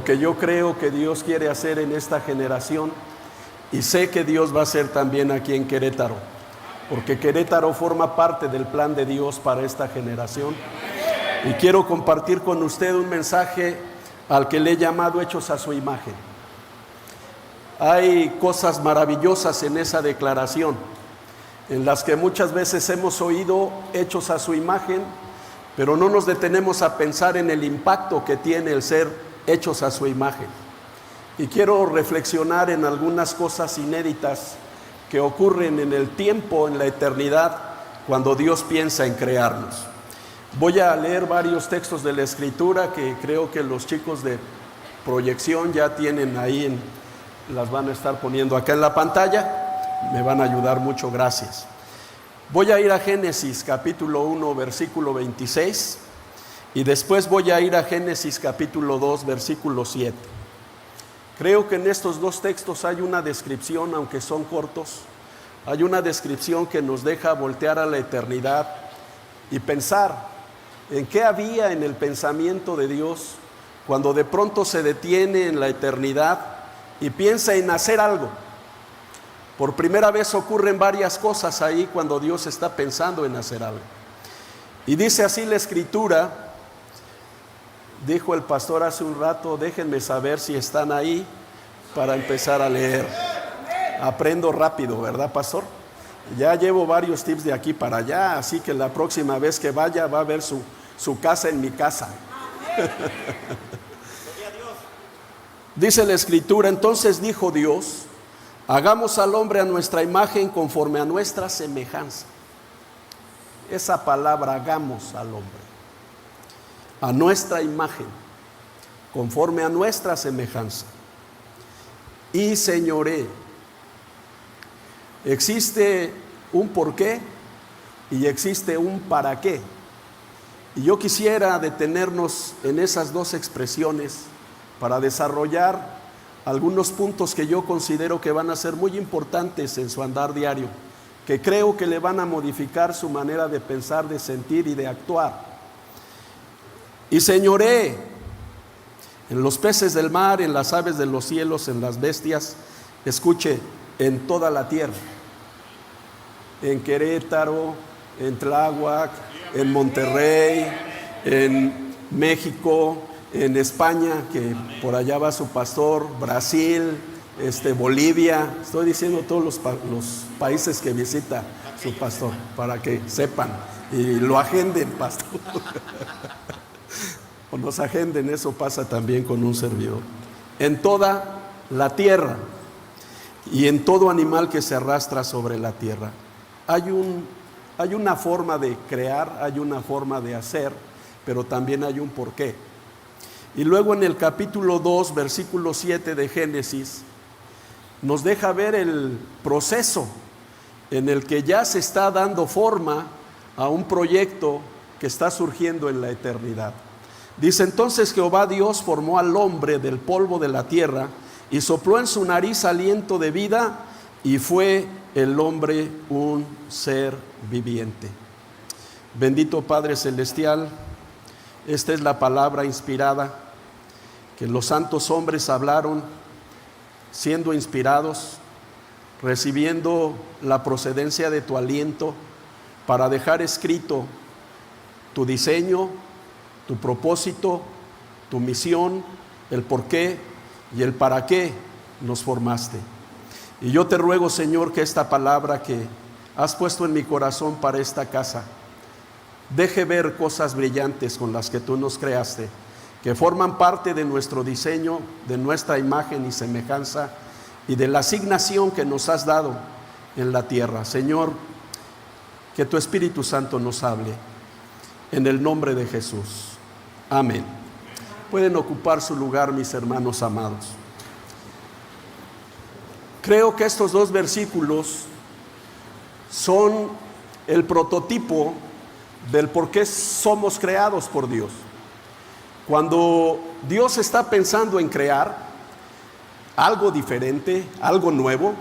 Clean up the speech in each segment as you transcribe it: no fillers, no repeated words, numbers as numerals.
que yo creo que Dios quiere hacer en esta generación, y sé que Dios va a hacer también aquí en Querétaro, porque Querétaro forma parte del plan de Dios para esta generación. Y quiero compartir con usted un mensaje al que le he llamado hechos a su imagen. Hay cosas maravillosas en esa declaración, en las que muchas veces hemos oído hechos a su imagen, pero no nos detenemos a pensar en el impacto que tiene el ser hechos a su imagen. Y quiero reflexionar en algunas cosas inéditas que ocurren en el tiempo, en la eternidad, cuando Dios piensa en crearnos. Voy a leer varios textos de la Escritura que creo que los chicos de proyección ya tienen ahí, las van a estar poniendo acá en la pantalla. Me van a ayudar mucho, gracias. Voy a ir a Génesis capítulo 1, versículo 26, y después voy a ir a Génesis capítulo 2, versículo 7. Creo que en estos dos textos hay una descripción, aunque son cortos, hay una descripción que nos deja voltear a la eternidad y pensar en qué había en el pensamiento de Dios cuando de pronto se detiene en la eternidad y piensa en hacer algo. Por primera vez ocurren varias cosas ahí cuando Dios está pensando en hacer algo. Y dice así la Escritura. Dijo el pastor hace un rato, déjenme saber si están ahí para empezar a leer. Aprendo rápido, ¿verdad, pastor? Ya llevo varios tips de aquí para allá, así que la próxima vez que vaya va a ver su casa en mi casa. Dice la Escritura, entonces dijo Dios, hagamos al hombre a nuestra imagen conforme a nuestra semejanza. Esa palabra, hagamos al hombre a nuestra imagen, conforme a nuestra semejanza, y señoré. Existe un por qué y existe un para qué. Y yo quisiera detenernos en esas dos expresiones para desarrollar algunos puntos que yo considero que van a ser muy importantes en su andar diario, que creo que le van a modificar su manera de pensar, de sentir y de actuar. Y señoré en los peces del mar, en las aves de los cielos, en las bestias, escuche, en toda la tierra, en Querétaro, en Tláhuac, en Monterrey, en México, en España, que por allá va su pastor, Brasil, Bolivia, estoy diciendo todos los países que visita su pastor, para que sepan y lo agenden, pastor. O nos agenden, eso pasa también con un servidor. En toda la tierra y en todo animal que se arrastra sobre la tierra. Hay una forma de crear, hay una forma de hacer, pero también hay un porqué. Y luego en el capítulo 2, versículo 7 de Génesis, nos deja ver el proceso en el que ya se está dando forma a un proyecto que está surgiendo en la eternidad. Dice, entonces Jehová Dios formó al hombre del polvo de la tierra y sopló en su nariz aliento de vida y fue el hombre un ser viviente. Bendito Padre Celestial, esta es la palabra inspirada que los santos hombres hablaron, siendo inspirados, recibiendo la procedencia de tu aliento para dejar escrito tu diseño, tu propósito, tu misión, el por qué y el para qué nos formaste. Y yo te ruego, Señor, que esta palabra que has puesto en mi corazón para esta casa deje ver cosas brillantes con las que tú nos creaste, que forman parte de nuestro diseño, de nuestra imagen y semejanza y de la asignación que nos has dado en la tierra. Señor, que tu Espíritu Santo nos hable en el nombre de Jesús. Amén. Pueden ocupar su lugar, mis hermanos amados. Creo que estos dos versículos son el prototipo del por qué somos creados por Dios. Cuando Dios está pensando en crear algo diferente, algo nuevo,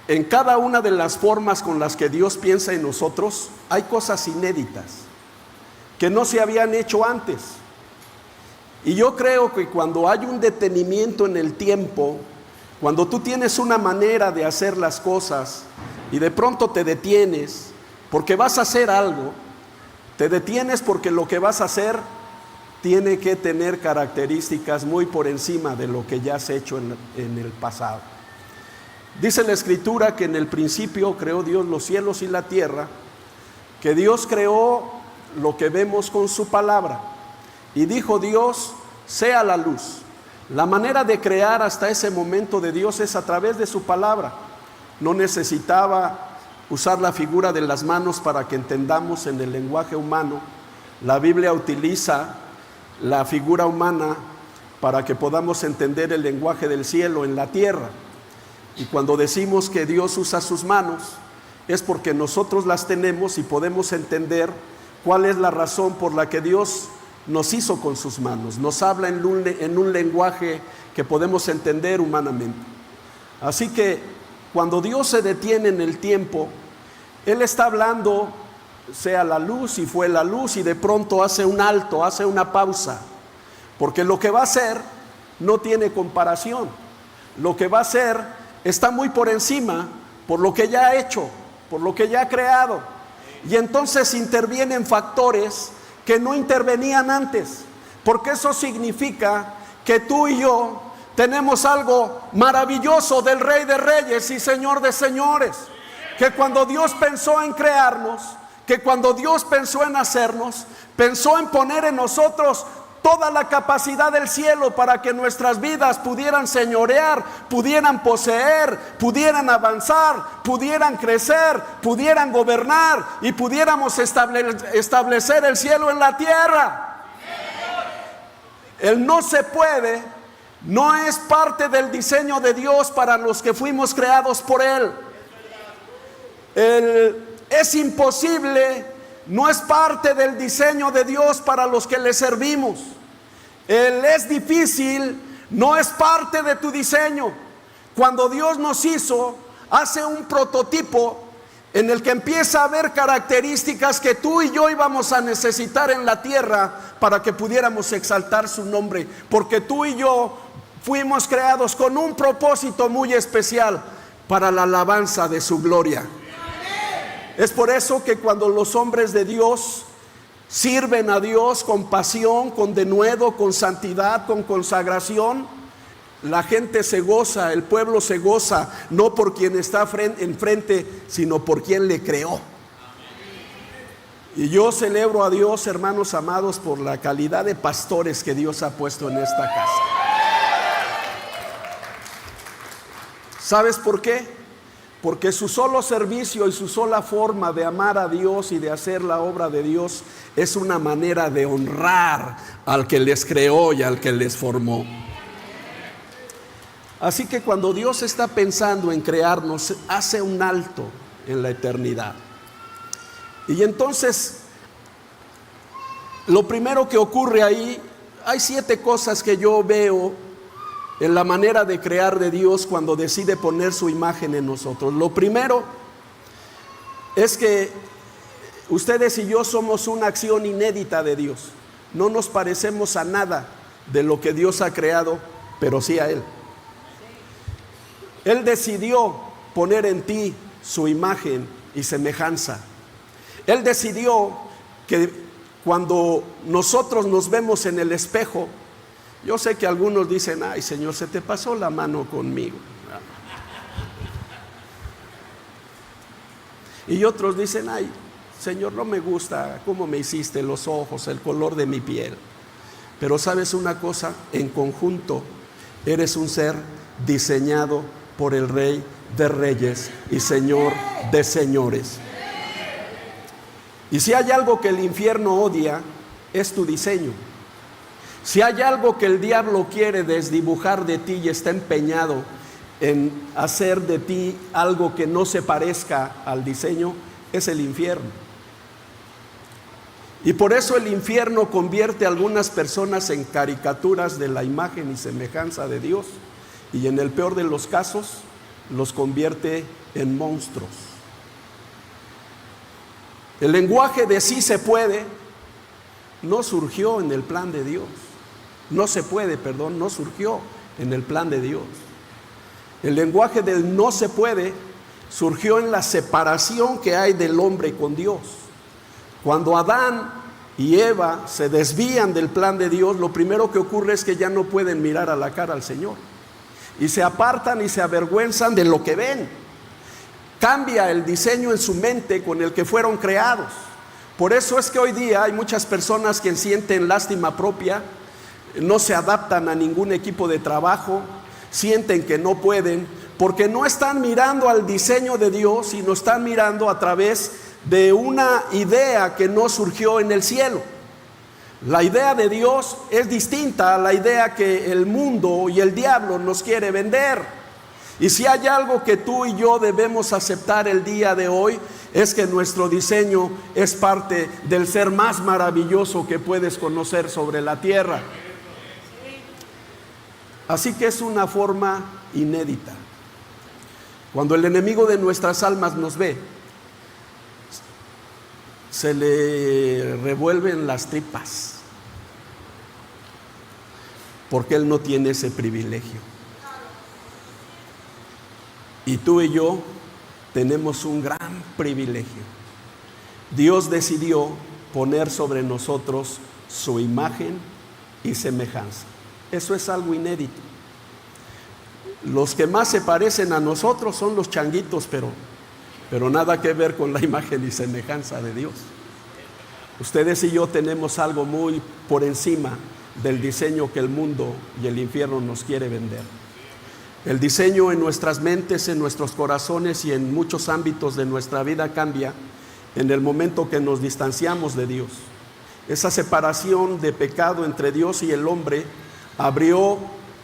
en cada una de las formas con las que Dios piensa en nosotros, hay cosas inéditas que no se habían hecho antes. Y yo creo que cuando hay un detenimiento en el tiempo, cuando tú tienes una manera de hacer las cosas y de pronto te detienes porque vas a hacer algo, te detienes porque lo que vas a hacer tiene que tener características muy por encima de lo que ya has hecho en el pasado. Dice la Escritura que en el principio creó Dios los cielos y la tierra, que Dios creó lo que vemos con su palabra. Y dijo Dios, sea la luz. La manera de crear hasta ese momento de Dios es a través de su palabra. No necesitaba usar la figura de las manos para que entendamos en el lenguaje humano. La Biblia utiliza la figura humana para que podamos entender el lenguaje del cielo en la tierra. Y cuando decimos que Dios usa sus manos, es porque nosotros las tenemos y podemos entender cuál es la razón por la que Dios nos hizo con sus manos. Nos habla en un lenguaje que podemos entender humanamente. Así que cuando Dios se detiene en el tiempo, Él está hablando, sea la luz, y fue la luz, y de pronto hace un alto, hace una pausa, porque lo que va a hacer no tiene comparación. Lo que va a hacer está muy por encima, por lo que ya ha hecho, por lo que ya ha creado. Y entonces intervienen factores que no intervenían antes, porque eso significa que tú y yo tenemos algo maravilloso del Rey de Reyes y Señor de Señores, que cuando Dios pensó en crearnos, que cuando Dios pensó en hacernos, pensó en poner en nosotros toda la capacidad del cielo para que nuestras vidas pudieran señorear, pudieran poseer, pudieran avanzar, pudieran crecer, pudieran gobernar y pudiéramos establecer el cielo en la tierra. El no se puede no es parte del diseño de Dios para los que fuimos creados por Él. Es imposible no es parte del diseño de Dios para los que le servimos. El es difícil no es parte de tu diseño. Cuando Dios nos hizo, hace un prototipo en el que empieza a haber características que tú y yo íbamos a necesitar en la tierra para que pudiéramos exaltar su nombre, porque tú y yo fuimos creados con un propósito muy especial para la alabanza de su gloria. Es por eso que cuando los hombres de Dios sirven a Dios con pasión, con denuedo, con santidad, con consagración, la gente se goza, el pueblo se goza, no por quien está enfrente, sino por quien le creó. Y yo celebro a Dios, hermanos amados, por la calidad de pastores que Dios ha puesto en esta casa. ¿Sabes por qué? Porque su solo servicio y su sola forma de amar a Dios y de hacer la obra de Dios es una manera de honrar al que les creó y al que les formó. Así que cuando Dios está pensando en crearnos, hace un alto en la eternidad. Y entonces, lo primero que ocurre ahí, hay 7 cosas que yo veo en la manera de crear de Dios cuando decide poner su imagen en nosotros. Lo primero es que ustedes y yo somos una acción inédita de Dios. No nos parecemos a nada de lo que Dios ha creado, pero sí a Él. Él decidió poner en ti su imagen y semejanza. Él decidió que cuando nosotros nos vemos en el espejo, yo sé que algunos dicen, ay Señor, se te pasó la mano conmigo. Y otros dicen, ay Señor, no me gusta cómo me hiciste los ojos, el color de mi piel. Pero sabes una cosa, en conjunto eres un ser diseñado por el Rey de Reyes y Señor de Señores. Y si hay algo que el infierno odia, es tu diseño. Si hay algo que el diablo quiere desdibujar de ti y está empeñado en hacer de ti algo que no se parezca al diseño, es el infierno. Y por eso el infierno convierte a algunas personas en caricaturas de la imagen y semejanza de Dios, y en el peor de los casos los convierte en monstruos. El lenguaje de sí se puede no surgió en el plan de Dios. no surgió en el plan de Dios. El lenguaje del no se puede surgió en la separación que hay del hombre con Dios. Cuando Adán y Eva se desvían del plan de Dios, lo primero que ocurre es que ya no pueden mirar a la cara al Señor. Y se apartan y se avergüenzan de lo que ven. Cambia el diseño en su mente con el que fueron creados. Por eso es que hoy día hay muchas personas que sienten lástima propia, no se adaptan a ningún equipo de trabajo, sienten que no pueden, porque no están mirando al diseño de Dios, sino están mirando a través de una idea que no surgió en el cielo. La idea de Dios es distinta a la idea que el mundo y el diablo nos quiere vender. Y si hay algo que tú y yo debemos aceptar el día de hoy, es que nuestro diseño es parte del ser más maravilloso que puedes conocer sobre la tierra. Así que es una forma inédita. Cuando el enemigo de nuestras almas nos ve, se le revuelven las tripas, porque él no tiene ese privilegio. Y tú y yo tenemos un gran privilegio. Dios decidió poner sobre nosotros su imagen y semejanza. Eso es algo inédito. Los que más se parecen a nosotros son los changuitos, pero nada que ver con la imagen y semejanza de Dios. Ustedes y yo tenemos algo muy por encima del diseño que el mundo y el infierno nos quiere vender. El diseño en nuestras mentes, en nuestros corazones y en muchos ámbitos de nuestra vida cambia en el momento que nos distanciamos de Dios. Esa separación de pecado entre Dios y el hombre abrió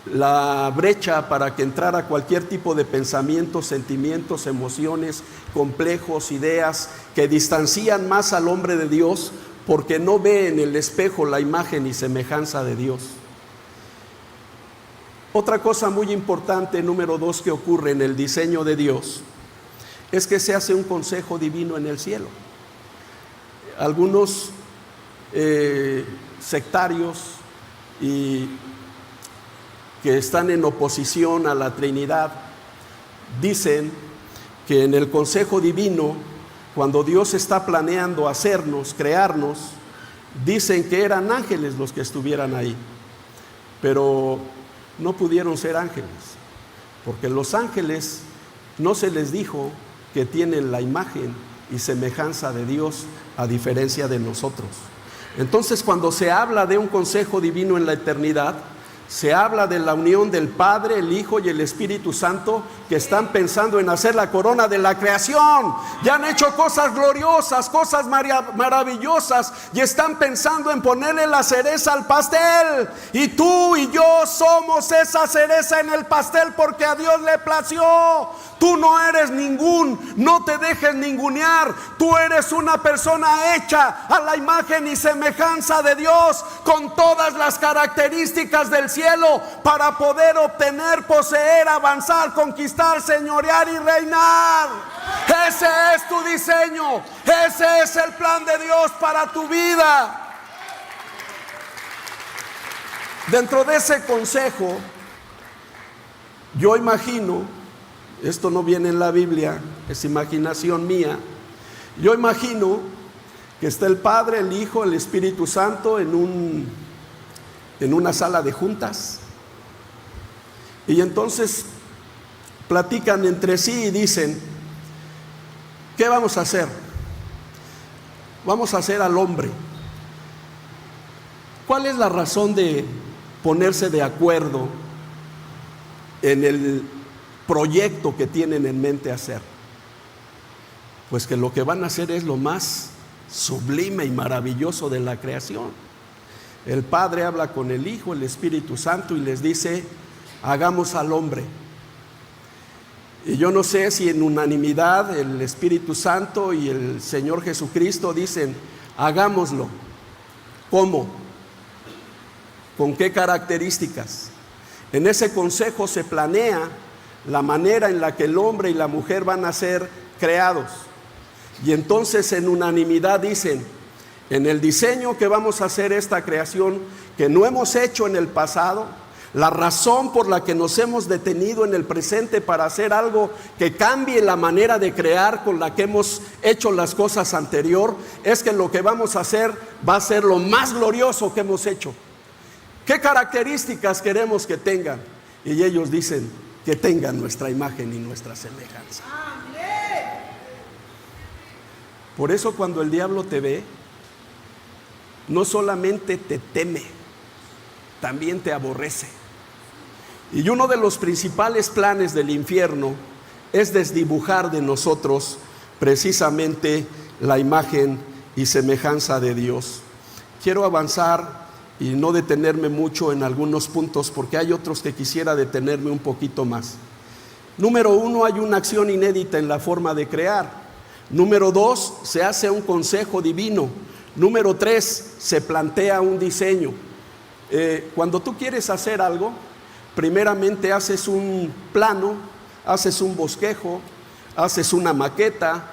la brecha para que entrara cualquier tipo de pensamientos, sentimientos, emociones, complejos, ideas que distancian más al hombre de Dios, porque no ve en el espejo la imagen y semejanza de Dios. Otra cosa muy importante, número 2, que ocurre en el diseño de Dios, es que se hace un consejo divino en el cielo. Algunos sectarios y que están en oposición a la Trinidad dicen que en el consejo divino, cuando Dios está planeando hacernos, crearnos, dicen que eran ángeles los que estuvieran ahí, pero no pudieron ser ángeles, porque los ángeles no se les dijo que tienen la imagen y semejanza de Dios, a diferencia de nosotros. Entonces, cuando se habla de un consejo divino en la eternidad, se habla de la unión del Padre, el Hijo y el Espíritu Santo, que están pensando en hacer la corona de la creación. Ya han hecho cosas gloriosas, cosas maravillosas, y están pensando en ponerle la cereza al pastel. Y tú y yo somos esa cereza en el pastel, porque a Dios le plació. Tú no eres no te dejes ningunear. Tú eres una persona hecha a la imagen y semejanza de Dios, con todas las características del cielo, para poder obtener, poseer, avanzar, conquistar, señorear y reinar. Ese es tu diseño, ese es el plan de Dios para tu vida. Dentro de ese consejo, yo imagino, esto no viene en la Biblia, es imaginación mía, yo imagino que está el Padre, el Hijo, el Espíritu Santo en una sala de juntas, y entonces platican entre sí y dicen: ¿qué vamos a hacer? Vamos a hacer al hombre. ¿Cuál es la razón de ponerse de acuerdo en el proyecto que tienen en mente hacer? Pues que lo que van a hacer es lo más sublime y maravilloso de la creación. El Padre habla con el Hijo, el Espíritu Santo, y les dice: hagamos al hombre. Y yo no sé si en unanimidad el Espíritu Santo y el Señor Jesucristo dicen: hagámoslo. ¿Cómo? ¿Con qué características? En ese consejo se planea la manera en la que el hombre y la mujer van a ser creados. Y entonces en unanimidad dicen: en el diseño que vamos a hacer esta creación, que no hemos hecho en el pasado, la razón por la que nos hemos detenido en el presente para hacer algo que cambie la manera de crear con la que hemos hecho las cosas anterior, es que lo que vamos a hacer va a ser lo más glorioso que hemos hecho. ¿Qué características queremos que tengan? Y ellos dicen que tengan nuestra imagen y nuestra semejanza. Por eso cuando el diablo te ve, no solamente te teme, también te aborrece. Y uno de los principales planes del infierno es desdibujar de nosotros precisamente la imagen y semejanza de Dios. Quiero avanzar y no detenerme mucho en algunos puntos, porque hay otros que quisiera detenerme un poquito más. Número 1, hay una acción inédita en la forma de crear. Número 2, se hace un consejo divino. Número 3, se plantea un diseño. Cuando tú quieres hacer algo, primeramente haces un plano, haces un bosquejo, haces una maqueta,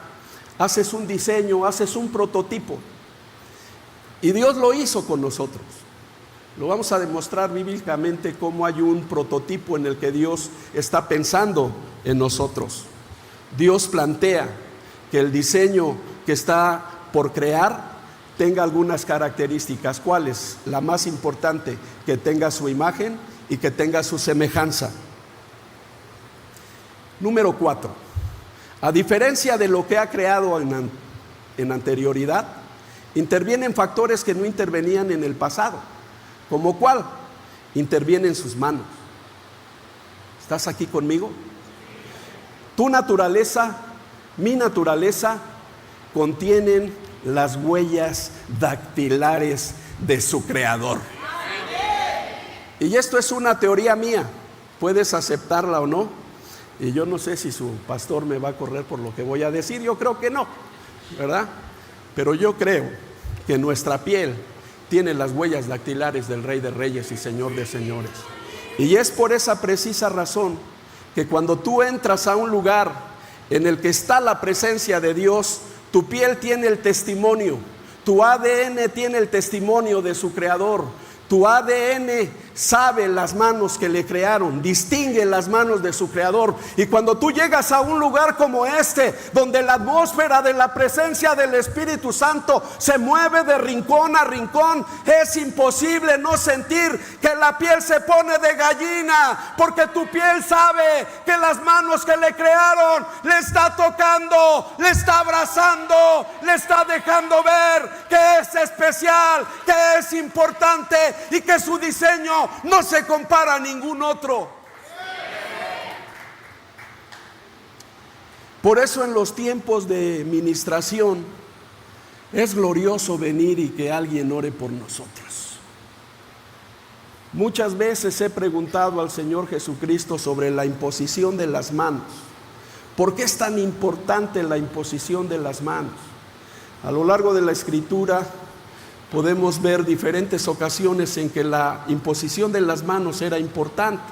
haces un diseño, haces un prototipo. Y Dios lo hizo con nosotros. Lo vamos a demostrar bíblicamente cómo hay un prototipo en el que Dios está pensando en nosotros. Dios plantea que el diseño que está por crear tenga algunas características. ¿Cuáles? La más importante, que tenga su imagen y que tenga su semejanza. Número 4, a diferencia de lo que ha creado en anterioridad, intervienen factores que no intervenían en el pasado. ¿Como cuál? Intervienen sus manos. ¿Estás aquí conmigo? Tu naturaleza, mi naturaleza, contienen las huellas dactilares de su creador. Y esto es una teoría mía, puedes aceptarla o no, y yo no sé si su pastor me va a correr por lo que voy a decir, yo creo que no, ¿verdad? Pero yo creo que nuestra piel tiene las huellas dactilares del Rey de Reyes y Señor de Señores. Y es por esa precisa razón que cuando tú entras a un lugar en el que está la presencia de Dios, tu piel tiene el testimonio, tu ADN tiene el testimonio de su creador. Tu ADN sabe las manos que le crearon, distingue las manos de su creador. Y cuando tú llegas a un lugar como este, donde la atmósfera de la presencia del Espíritu Santo se mueve de rincón a rincón, es imposible no sentir que la piel se pone de gallina, porque tu piel sabe que las manos que le crearon le está tocando, le está abrazando, le está dejando ver que es especial, que es importante y que su diseño no se compara a ningún otro. Por eso en los tiempos de ministración es glorioso venir y que alguien ore por nosotros. Muchas veces he preguntado al Señor Jesucristo sobre la imposición de las manos. ¿Por qué es tan importante la imposición de las manos? A lo largo de la Escritura podemos ver diferentes ocasiones en que la imposición de las manos era importante.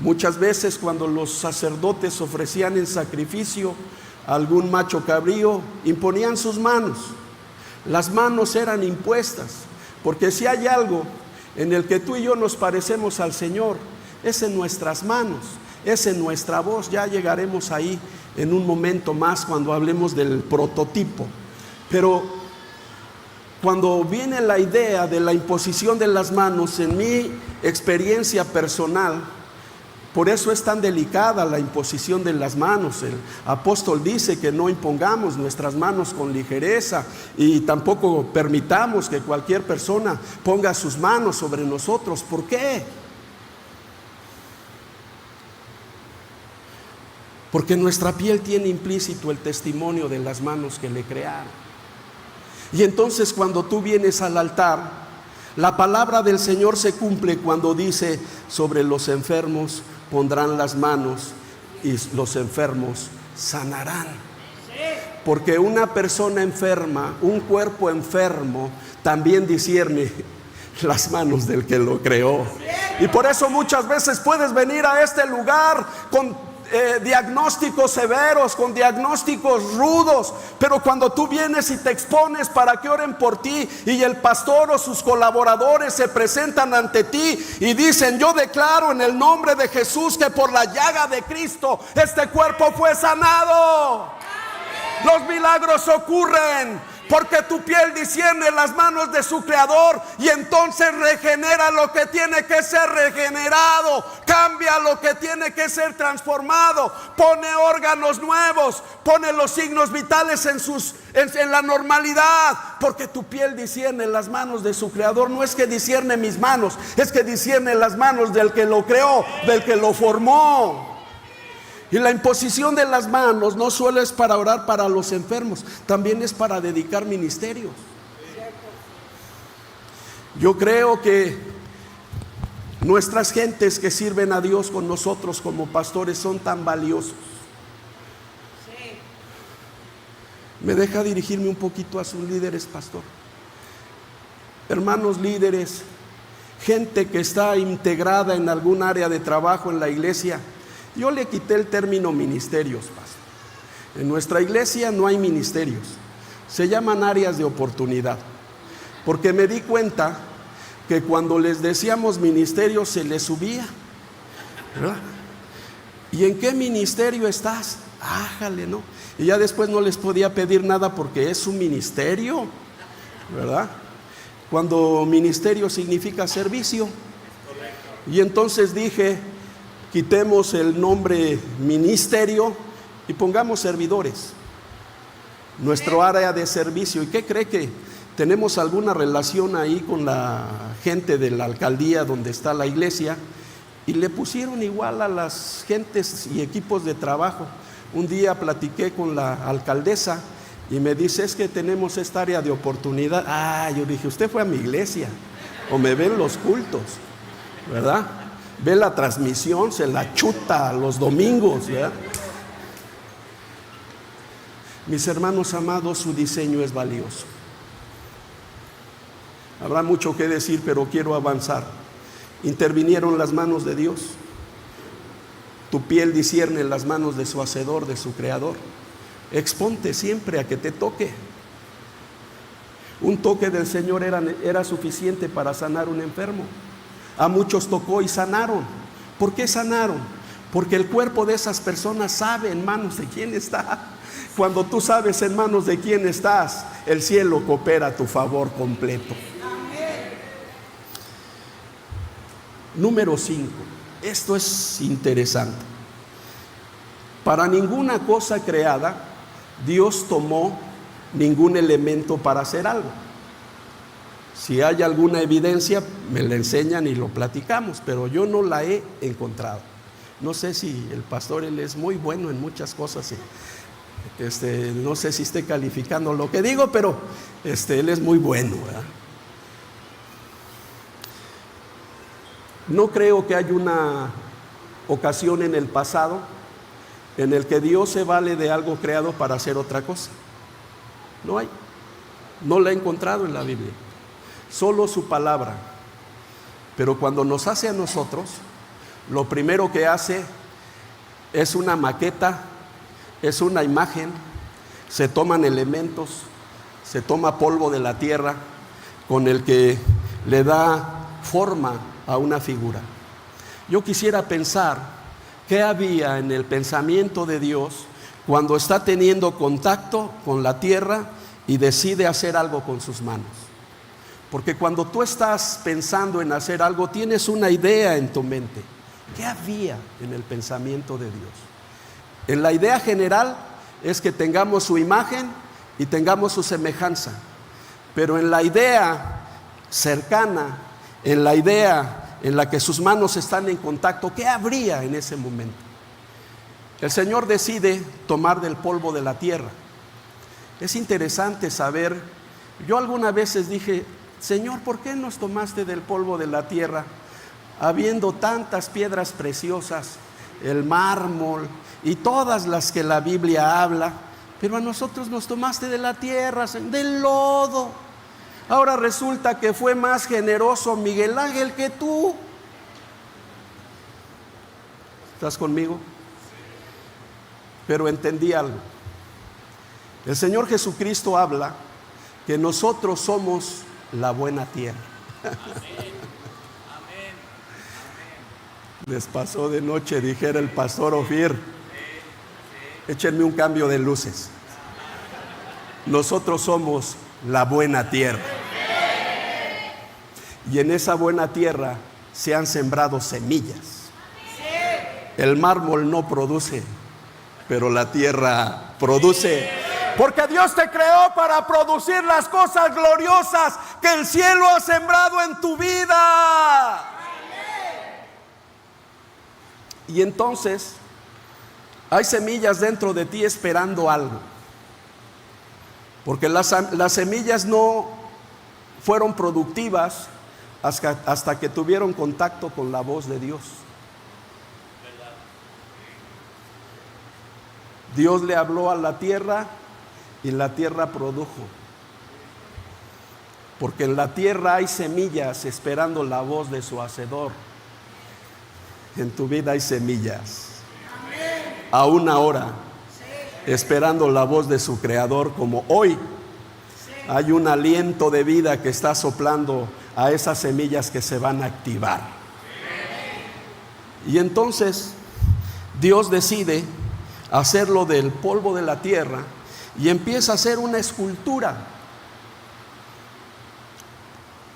Muchas veces cuando los sacerdotes ofrecían en sacrificio a algún macho cabrío, imponían sus manos. Las manos eran impuestas, porque si hay algo en el que tú y yo nos parecemos al Señor, es en nuestras manos, es en nuestra voz. Ya llegaremos ahí en un momento más cuando hablemos del prototipo. Pero cuando viene la idea de la imposición de las manos, en mi experiencia personal, por eso es tan delicada la imposición de las manos. El apóstol dice que no impongamos nuestras manos con ligereza y tampoco permitamos que cualquier persona ponga sus manos sobre nosotros. ¿Por qué? Porque nuestra piel tiene implícito el testimonio de las manos que le crearon. Y entonces cuando tú vienes al altar, la palabra del Señor se cumple cuando dice: sobre los enfermos pondrán las manos y los enfermos sanarán. Porque una persona enferma, un cuerpo enfermo, también discierne las manos del que lo creó. Y por eso muchas veces puedes venir a este lugar con diagnósticos severos, con diagnósticos rudos, pero cuando tú vienes y te expones para que oren por ti y el pastor o sus colaboradores se presentan ante ti y dicen: yo declaro en el nombre de Jesús que por la llaga de Cristo este cuerpo fue sanado. Los milagros ocurren porque tu piel discierne las manos de su creador, y entonces regenera lo que tiene que ser regenerado, cambia lo que tiene que ser transformado, pone órganos nuevos, pone los signos vitales en la normalidad, porque tu piel discierne las manos de su creador. No es que discierne mis manos, es que discierne las manos del que lo creó, del que lo formó. Y la imposición de las manos no solo es para orar para los enfermos, también es para dedicar ministerios. Yo creo que nuestras gentes que sirven a Dios con nosotros como pastores son tan valiosos. ¿Me deja dirigirme un poquito a sus líderes, pastor? Hermanos líderes, gente que está integrada en algún área de trabajo en la iglesia. Yo le quité el término ministerios, pastor. En nuestra iglesia no hay ministerios, se llaman áreas de oportunidad, porque me di cuenta que cuando les decíamos ministerios se les subía, ¿verdad? ¿Y en qué ministerio estás? Ájale, ¿no? Y ya después no les podía pedir nada porque es un ministerio, ¿verdad? Cuando ministerio significa servicio. Y entonces dije: quitemos el nombre ministerio y pongamos servidores, nuestro área de servicio. ¿Y qué cree? Que tenemos alguna relación ahí con la gente de la alcaldía donde está la iglesia, y le pusieron igual a las gentes y equipos de trabajo. Un día platiqué con la alcaldesa y me dice: es que tenemos esta área de oportunidad. Yo dije: usted fue a mi iglesia o me ven los cultos, ¿verdad? Ve la transmisión, se la chuta los domingos, ¿verdad? Mis hermanos amados, su diseño es valioso. Habrá mucho que decir, pero quiero avanzar. Intervinieron las manos de Dios. Tu piel discierne las manos de su hacedor, de su creador. Exponte siempre a que te toque. Un toque del Señor era suficiente para sanar un enfermo. A muchos tocó y sanaron. ¿Por qué sanaron? Porque el cuerpo de esas personas sabe en manos de quién está. Cuando tú sabes en manos de quién estás, el cielo coopera a tu favor completo. Número 5. Esto es interesante. Para ninguna cosa creada Dios tomó ningún elemento para hacer algo. Si hay alguna evidencia, me la enseñan y lo platicamos, pero yo no la he encontrado. No sé si el pastor, él es muy bueno en muchas cosas. No sé si esté calificando lo que digo, pero él es muy bueno, ¿verdad? No creo que haya una ocasión en el pasado en el que Dios se vale de algo creado para hacer otra cosa. No hay. No la he encontrado en la Biblia. Solo su palabra. Pero cuando nos hace a nosotros, lo primero que hace es una maqueta, es una imagen, se toman elementos, se toma polvo de la tierra con el que le da forma a una figura. Yo quisiera pensar qué había en el pensamiento de Dios cuando está teniendo contacto con la tierra y decide hacer algo con sus manos. Porque cuando tú estás pensando en hacer algo, tienes una idea en tu mente. ¿Qué había en el pensamiento de Dios? En la idea general es que tengamos su imagen y tengamos su semejanza. Pero en la idea cercana, en la idea en la que sus manos están en contacto, ¿qué habría en ese momento? El Señor decide tomar del polvo de la tierra. Es interesante saber, yo algunas veces dije: Señor, ¿por qué nos tomaste del polvo de la tierra, habiendo tantas piedras preciosas, el mármol y todas las que la Biblia habla, pero a nosotros nos tomaste de la tierra, del lodo? Ahora resulta que fue más generoso Miguel Ángel que tú. ¿Estás conmigo? pero entendí algo. El Señor Jesucristo habla que nosotros somos la buena tierra. Les pasó de noche, dijera el pastor Ofir. Échenme un cambio de luces. Nosotros somos la buena tierra. Y en esa buena tierra se han sembrado semillas. El mármol no produce, pero la tierra produce. Porque Dios te creó para producir las cosas gloriosas que el cielo ha sembrado en tu vida. Y entonces hay semillas dentro de ti esperando algo. Porque las semillas no fueron productivas hasta que tuvieron contacto con la voz de Dios. Dios le habló a la tierra y la tierra produjo. Porque en la tierra hay semillas esperando la voz de su hacedor. En tu vida hay semillas. Aún ahora, esperando la voz de su creador, como hoy hay un aliento de vida que está soplando a esas semillas que se van a activar. Y entonces Dios decide hacerlo del polvo de la tierra y empieza a hacer una escultura.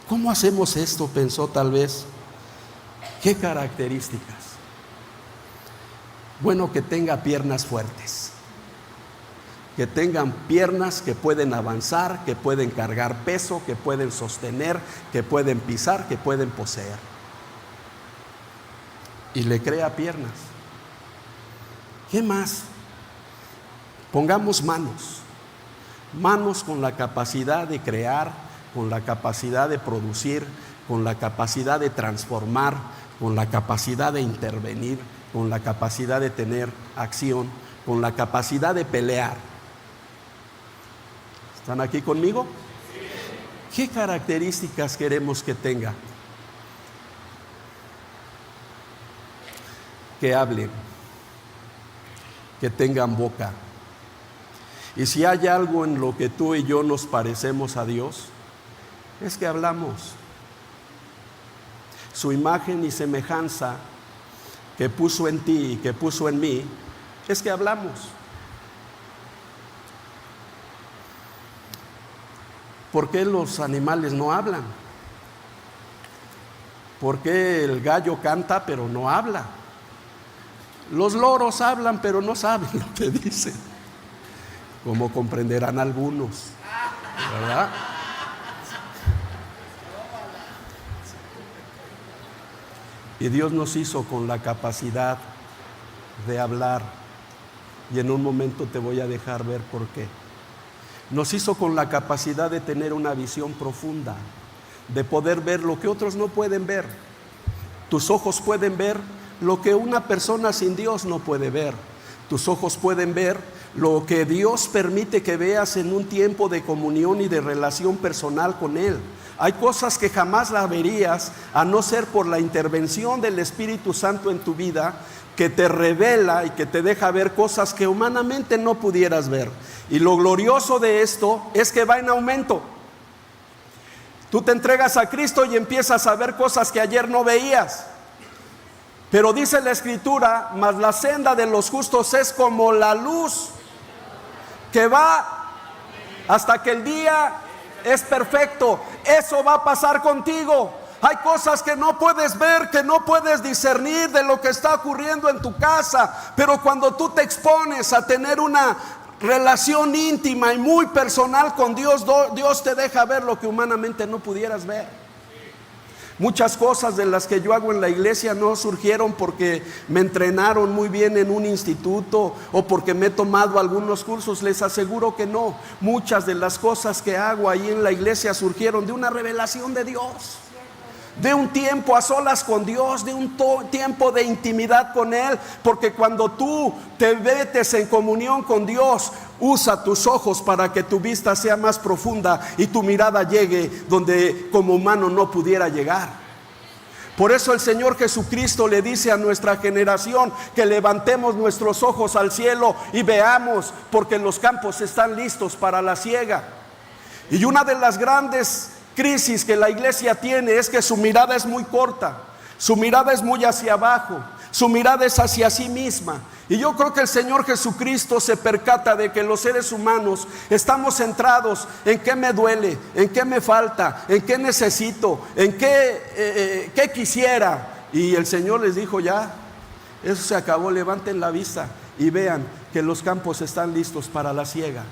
¿Cómo hacemos esto?, pensó tal vez. ¿Qué características? Bueno, que tenga piernas fuertes, que tengan piernas que pueden avanzar, que pueden cargar peso, que pueden sostener, que pueden pisar, que pueden poseer. Y le crea piernas. ¿Qué más? Pongamos manos con la capacidad de crear, con la capacidad de producir, con la capacidad de transformar, con la capacidad de intervenir, con la capacidad de tener acción, con la capacidad de pelear. ¿Están aquí conmigo? ¿Qué características queremos que tenga? Que hablen, que tengan boca. Y si hay algo en lo que tú y yo nos parecemos a Dios, es que hablamos. Su imagen y semejanza que puso en ti y que puso en mí, es que hablamos. ¿Por qué los animales no hablan? ¿Por qué el gallo canta pero no habla? Los loros hablan pero no saben lo que dicen, como comprenderán algunos, ¿verdad? Y Dios nos hizo con la capacidad de hablar. Y en un momento te voy a dejar ver por qué. Nos hizo con la capacidad de tener una visión profunda, de poder ver lo que otros no pueden ver. Tus ojos pueden ver lo que una persona sin Dios no puede ver. Tus ojos pueden ver lo que Dios permite que veas en un tiempo de comunión y de relación personal con Él. Hay cosas que jamás las verías a no ser por la intervención del Espíritu Santo en tu vida, que te revela y que te deja ver cosas que humanamente no pudieras ver. Y lo glorioso de esto es que va en aumento. Tú te entregas a Cristo y empiezas a ver cosas que ayer no veías. Pero dice la Escritura, mas la senda de los justos es como la luz que va hasta que el día es perfecto. Eso va a pasar contigo. Hay cosas que no puedes ver, que no puedes discernir de lo que está ocurriendo en tu casa, pero cuando tú te expones a tener una relación íntima y muy personal con Dios, Dios te deja ver lo que humanamente no pudieras ver. Muchas cosas de las que yo hago en la iglesia no surgieron porque me entrenaron muy bien en un instituto o porque me he tomado algunos cursos. Les aseguro que no. Muchas de las cosas que hago ahí en la iglesia surgieron de una revelación de Dios, de un tiempo a solas con Dios, de un tiempo de intimidad con Él. Porque cuando tú te metes en comunión con Dios, usa tus ojos para que tu vista sea más profunda y tu mirada llegue donde como humano no pudiera llegar. Por eso el Señor Jesucristo le dice a nuestra generación que levantemos nuestros ojos al cielo y veamos, porque los campos están listos para la siega. Y una de las grandes crisis que la iglesia tiene es que su mirada es muy corta, su mirada es muy hacia abajo, su mirada es hacia sí misma. Y yo creo que el Señor Jesucristo se percata de que los seres humanos estamos centrados en qué me duele, en qué me falta, en qué necesito, en qué quisiera. Y el Señor les dijo: ya, eso se acabó, levanten la vista y vean que los campos están listos para la siega.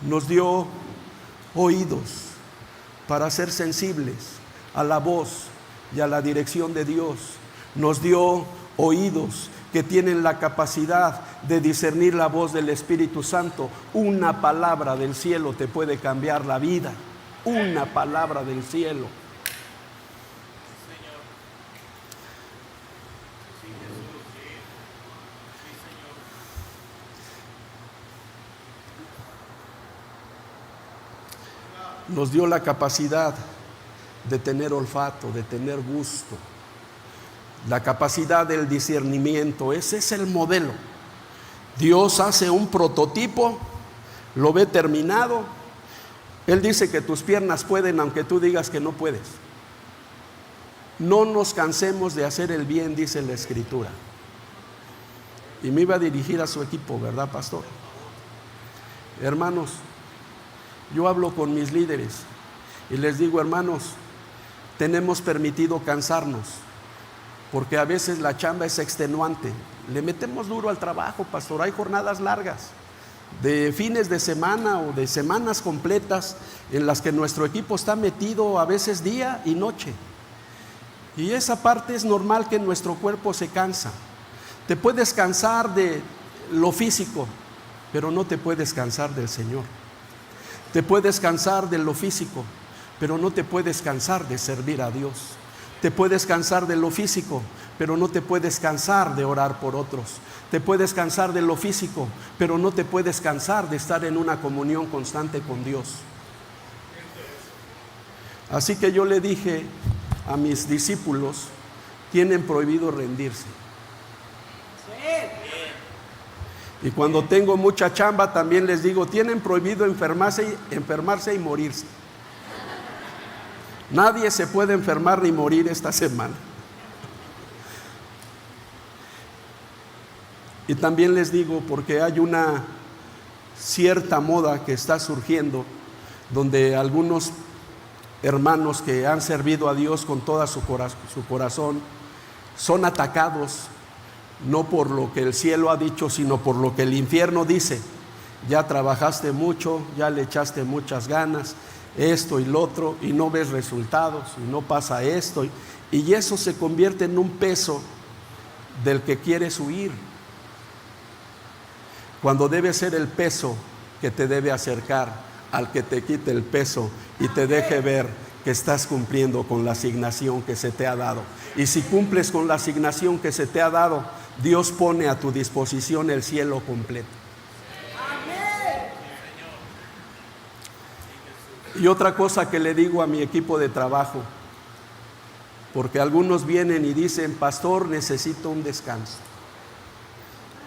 Nos dio oídos para ser sensibles a la voz y a la dirección de Dios. Nos dio oídos que tienen la capacidad de discernir la voz del Espíritu Santo. Una palabra del cielo te puede cambiar la vida. Una palabra del cielo. Nos dio la capacidad de tener olfato, de tener gusto, la capacidad del discernimiento. Ese es el modelo. Dios hace un prototipo, lo ve terminado. Él dice que tus piernas pueden, aunque tú digas que no puedes. No nos cansemos de hacer el bien, dice la Escritura. Y me iba a dirigir a su equipo, ¿verdad, pastor? Hermanos, yo hablo con mis líderes y les digo: hermanos, tenemos permitido cansarnos, porque a veces la chamba es extenuante. Le metemos duro al trabajo, pastor. Hay jornadas largas, de fines de semana o de semanas completas, en las que nuestro equipo está metido a veces día y noche. Y esa parte es normal, que nuestro cuerpo se cansa. Te puedes cansar de lo físico, pero no te puedes cansar del Señor. Te puedes cansar de lo físico, pero no te puedes cansar de servir a Dios. Te puedes cansar de lo físico, pero no te puedes cansar de orar por otros. Te puedes cansar de lo físico, pero no te puedes cansar de estar en una comunión constante con Dios. Así que yo le dije a mis discípulos: tienen prohibido rendirse. Y cuando tengo mucha chamba también les digo: tienen prohibido enfermarse y morirse. Nadie se puede enfermar ni morir esta semana. Y también les digo, porque hay una cierta moda que está surgiendo, donde algunos hermanos que han servido a Dios con toda su corazón son atacados, no por lo que el cielo ha dicho, sino por lo que el infierno dice. Ya trabajaste mucho, ya le echaste muchas ganas, esto y lo otro, y no ves resultados, y no pasa esto, y eso se convierte en un peso del que quieres huir, cuando debe ser el peso que te debe acercar al que te quite el peso y te deje ver que estás cumpliendo con la asignación que se te ha dado. Y si cumples con la asignación que se te ha dado, Dios pone a tu disposición el cielo completo. Y otra cosa que le digo a mi equipo de trabajo, porque algunos vienen y dicen: pastor, necesito un descanso,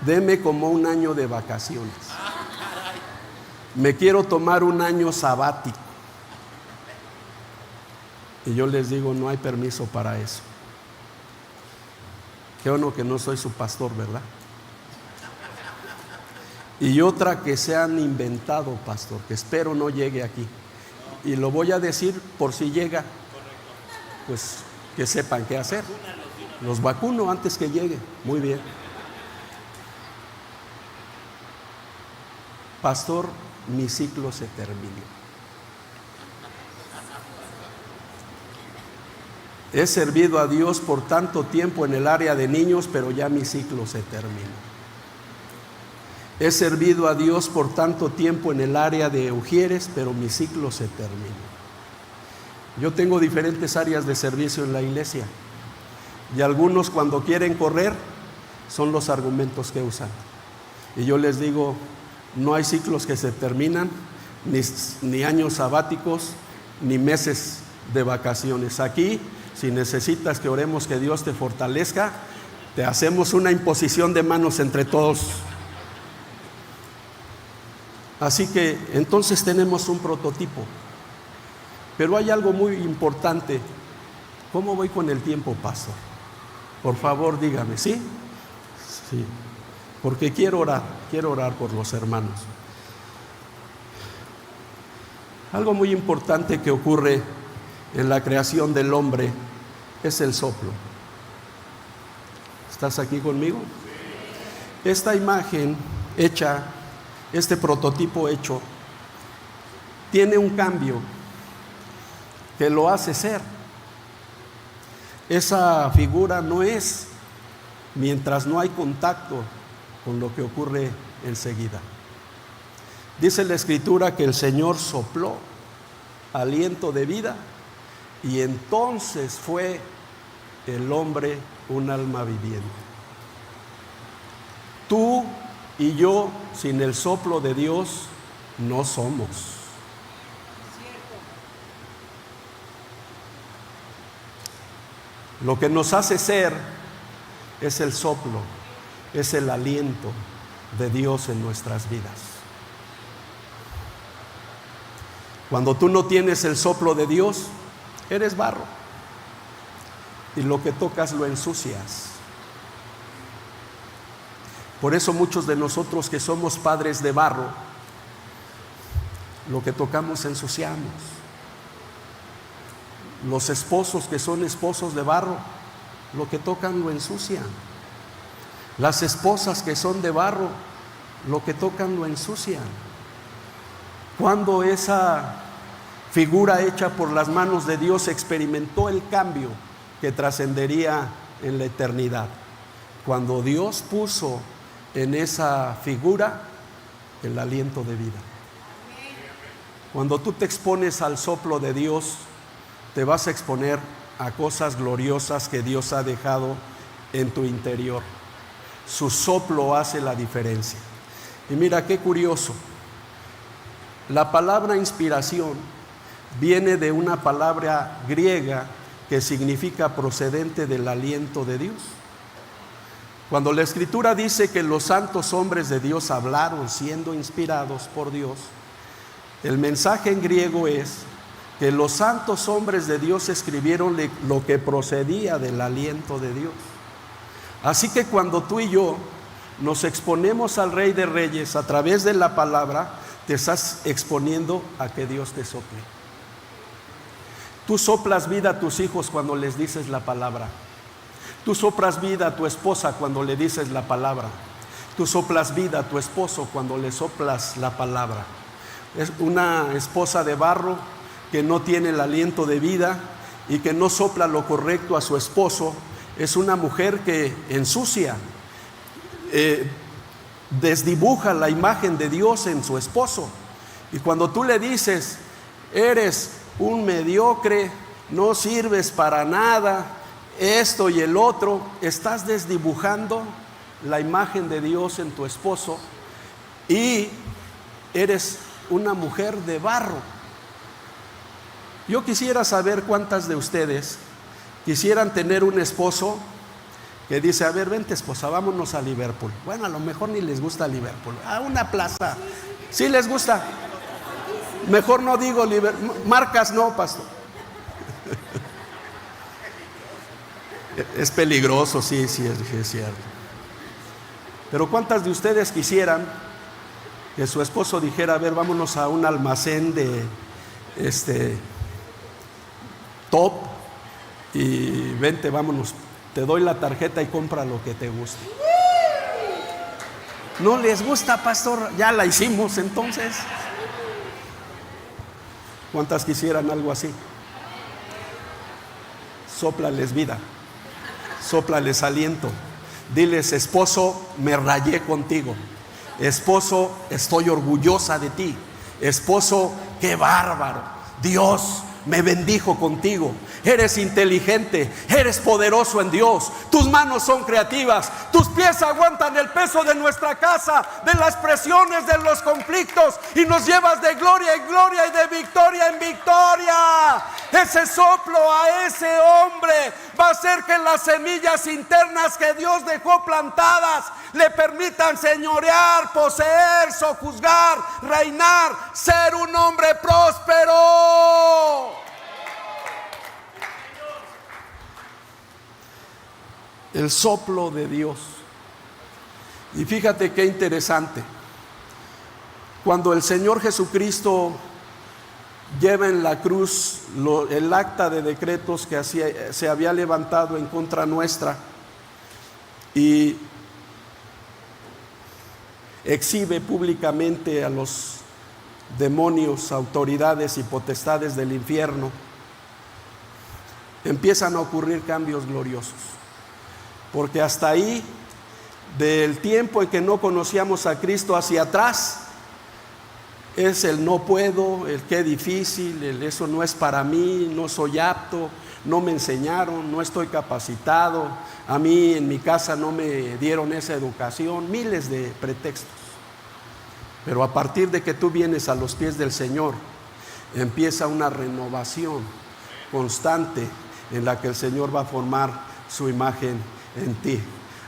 deme como un año de vacaciones, me quiero tomar un año sabático. Y yo les digo: no hay permiso para eso. Qué bueno que no soy su pastor, ¿verdad? Y otra que se han inventado, pastor, que espero no llegue aquí, y lo voy a decir por si llega, pues que sepan qué hacer. Los vacuno antes que llegue. Muy bien. Pastor, mi ciclo se terminó. He servido a Dios por tanto tiempo en el área de niños, pero ya mi ciclo se terminó. He servido a Dios por tanto tiempo en el área de ujieres, pero mi ciclo se terminó. Yo tengo diferentes áreas de servicio en la iglesia, y algunos, cuando quieren correr, son los argumentos que usan. Y yo les digo: no hay ciclos que se terminan, ni años sabáticos, ni meses de vacaciones. Aquí, si necesitas que oremos que Dios te fortalezca, te hacemos una imposición de manos entre todos. Así que entonces tenemos un prototipo. Pero hay algo muy importante. ¿Cómo voy con el tiempo, pastor? Por favor, dígame, ¿sí? Sí, porque quiero orar por los hermanos. Algo muy importante que ocurre en la creación del hombre es el soplo. ¿Estás aquí conmigo? Esta imagen hecha, este prototipo hecho, tiene un cambio que lo hace ser. Esa figura no es mientras no hay contacto con lo que ocurre enseguida. Dice la Escritura que el Señor sopló aliento de vida y entonces fue el hombre un alma viviente. Tú y yo, sin el soplo de Dios, no somos. Lo que nos hace ser es el soplo, es el aliento de Dios en nuestras vidas. Cuando tú no tienes el soplo de Dios, eres barro. Y lo que tocas lo ensucias. Por eso muchos de nosotros que somos padres de barro, lo que tocamos ensuciamos. Los esposos que son esposos de barro, lo que tocan lo ensucian. Las esposas que son de barro, lo que tocan lo ensucian. Cuando esa figura hecha por las manos de Dios experimentó el cambio que trascendería en la eternidad, cuando Dios puso en esa figura el aliento de vida. Cuando tú te expones al soplo de Dios, te vas a exponer a cosas gloriosas que Dios ha dejado en tu interior. Su soplo hace la diferencia. Y mira qué curioso. La palabra inspiración viene de una palabra griega que significa procedente del aliento de Dios. Cuando la Escritura dice que los santos hombres de Dios hablaron siendo inspirados por Dios, el mensaje en griego es que los santos hombres de Dios escribieron lo que procedía del aliento de Dios. Así que cuando tú y yo nos exponemos al Rey de Reyes a través de la palabra, te estás exponiendo a que Dios te sople. Tú soplas vida a tus hijos cuando les dices la palabra. Tú soplas vida a tu esposa cuando le dices la palabra. Tú soplas vida a tu esposo cuando le soplas la palabra. Es una esposa de barro que no tiene el aliento de vida y que no sopla lo correcto a su esposo. Es una mujer que ensucia, desdibuja la imagen de Dios en su esposo. Y cuando tú le dices, eres un mediocre, no sirves para nada, esto y el otro, estás desdibujando la imagen de Dios en tu esposo y eres una mujer de barro. Yo quisiera saber cuántas de ustedes quisieran tener un esposo que dice, a ver, vente esposa, vámonos a Liverpool. Bueno, a lo mejor ni les gusta Liverpool, a una plaza. ¿Sí les gusta? Mejor no digo Liverpool, marcas no, pastor. Es peligroso, sí, es cierto. Pero ¿cuántas de ustedes quisieran que su esposo dijera, a ver, vámonos a un almacén de top y vente, vámonos, te doy la tarjeta y compra lo que te guste? ¿No les gusta, pastor? Ya la hicimos entonces. ¿Cuántas quisieran algo así? Sóplales vida, sóplales aliento. Diles, esposo, me rayé contigo. Esposo, estoy orgullosa de ti. Esposo, qué bárbaro. Dios me bendijo contigo. Eres inteligente, eres poderoso en Dios. Tus manos son creativas. Tus pies aguantan el peso de nuestra casa, de las presiones, de los conflictos, y nos llevas de gloria en gloria y de victoria en victoria. Ese soplo a ese hombre va a hacer que las semillas internas que Dios dejó plantadas le permitan señorear, poseer, sojuzgar, reinar, ser un hombre próspero. El soplo de Dios. Y fíjate qué interesante. Cuando el Señor Jesucristo lleva en la cruz el acta de decretos que se había levantado en contra nuestra y exhibe públicamente a los demonios, autoridades y potestades del infierno, empiezan a ocurrir cambios gloriosos. Porque hasta ahí, del tiempo en que no conocíamos a Cristo hacia atrás, es el no puedo, el qué difícil, el eso no es para mí, no soy apto, no me enseñaron, no estoy capacitado, a mí en mi casa no me dieron esa educación, miles de pretextos. Pero a partir de que tú vienes a los pies del Señor, empieza una renovación constante en la que el Señor va a formar su imagen en ti,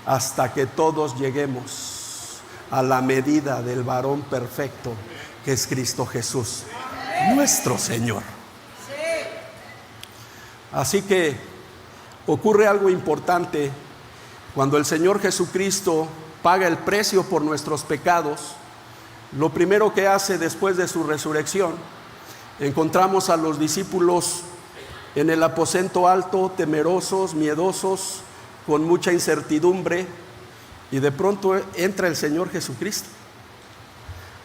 hasta que todos lleguemos a la medida del varón perfecto, que es Cristo Jesús, nuestro Señor. Así que ocurre algo importante cuando el Señor Jesucristo paga el precio por nuestros pecados. Lo primero que hace después de su resurrección, encontramos a los discípulos en el aposento alto, temerosos, miedosos, con mucha incertidumbre, y de pronto entra el Señor Jesucristo.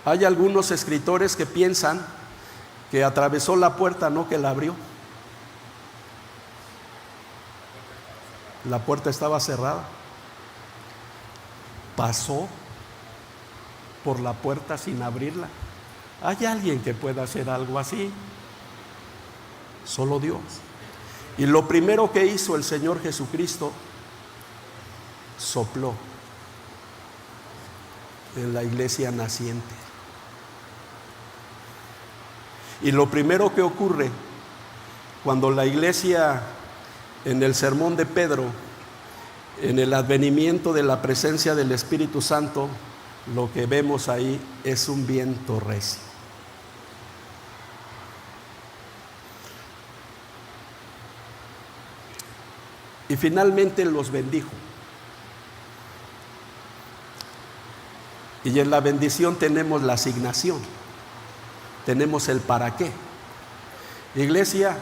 Hay algunos escritores que piensan que atravesó la puerta, no que la abrió. La puerta estaba cerrada. Pasó por la puerta sin abrirla. ¿Hay alguien que pueda hacer algo así? Solo Dios. Y lo primero que hizo el Señor Jesucristo, sopló en la iglesia naciente. Y lo primero que ocurre cuando la iglesia, en el sermón de Pedro, en el advenimiento de la presencia del Espíritu Santo, lo que vemos ahí es un viento recio. Y finalmente los bendijo. Y en la bendición tenemos la asignación, tenemos el para qué. Iglesia,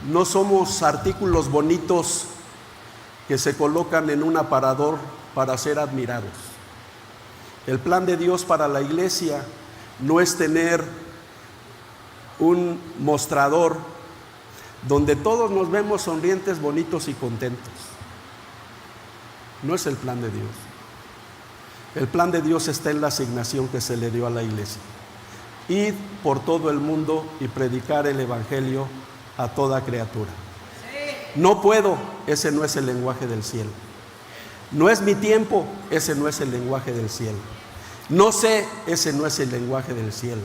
no somos artículos bonitos que se colocan en un aparador para ser admirados. El plan de Dios para la iglesia no es tener un mostrador donde todos nos vemos sonrientes, bonitos y contentos. No es el plan de Dios. El plan de Dios está en la asignación que se le dio a la iglesia. Ir por todo el mundo y predicar el evangelio a toda criatura. No puedo, ese no es el lenguaje del cielo. No es mi tiempo, ese no es el lenguaje del cielo. No sé, ese no es el lenguaje del cielo.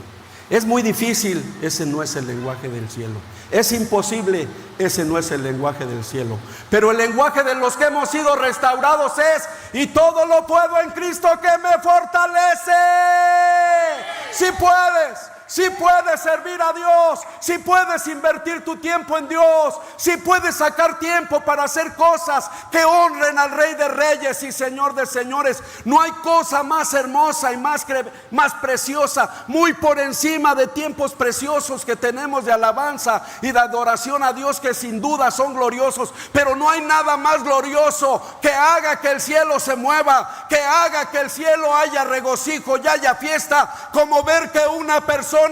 Es muy difícil, ese no es el lenguaje del cielo. Es imposible, ese no es el lenguaje del cielo. Pero el lenguaje de los que hemos sido restaurados es: y todo lo puedo en Cristo que me fortalece. Si puedes. Si puedes servir a Dios, si puedes invertir tu tiempo en Dios, si puedes sacar tiempo para hacer cosas que honren al Rey de Reyes y Señor de Señores. No hay cosa más hermosa y más preciosa, muy por encima de tiempos preciosos que tenemos de alabanza y de adoración a Dios, que sin duda son gloriosos. Pero no hay nada más glorioso que haga que el cielo se mueva, que haga que el cielo haya regocijo y haya fiesta, como ver que una persona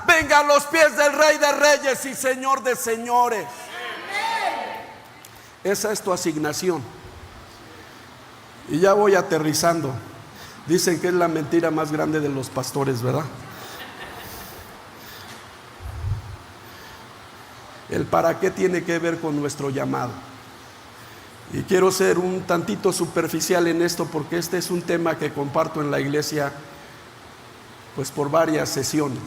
venga a los pies del Rey de Reyes y Señor de Señores. Esa es tu asignación. Y ya voy aterrizando. Dicen que es la mentira más grande de los pastores, ¿verdad? El para qué tiene que ver con nuestro llamado. Y quiero ser un tantito superficial en esto, porque este es un tema que comparto en la iglesia pues por varias sesiones.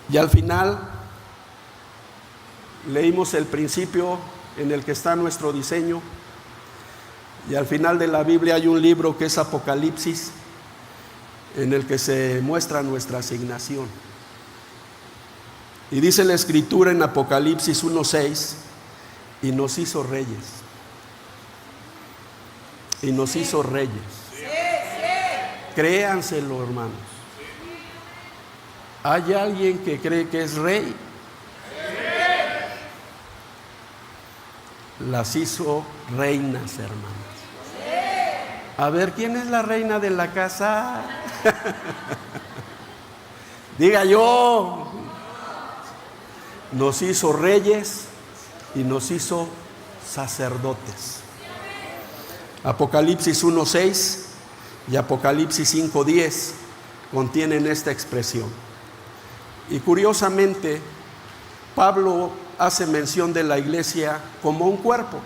Y al final leímos el principio en el que está nuestro diseño. Y al final de la Biblia hay un libro que es Apocalipsis, en el que se muestra nuestra asignación. Y dice la Escritura en Apocalipsis 1:6, y nos hizo reyes. Y nos hizo reyes. Créanselo, hermanos. ¿Hay alguien que cree que es rey? Las hizo reinas, hermanos. A ver, ¿quién es la reina de la casa? Diga yo. Nos hizo reyes y nos hizo sacerdotes. Apocalipsis 1:6 y Apocalipsis 5:10 contienen esta expresión. Y curiosamente, Pablo hace mención de la iglesia como un cuerpo.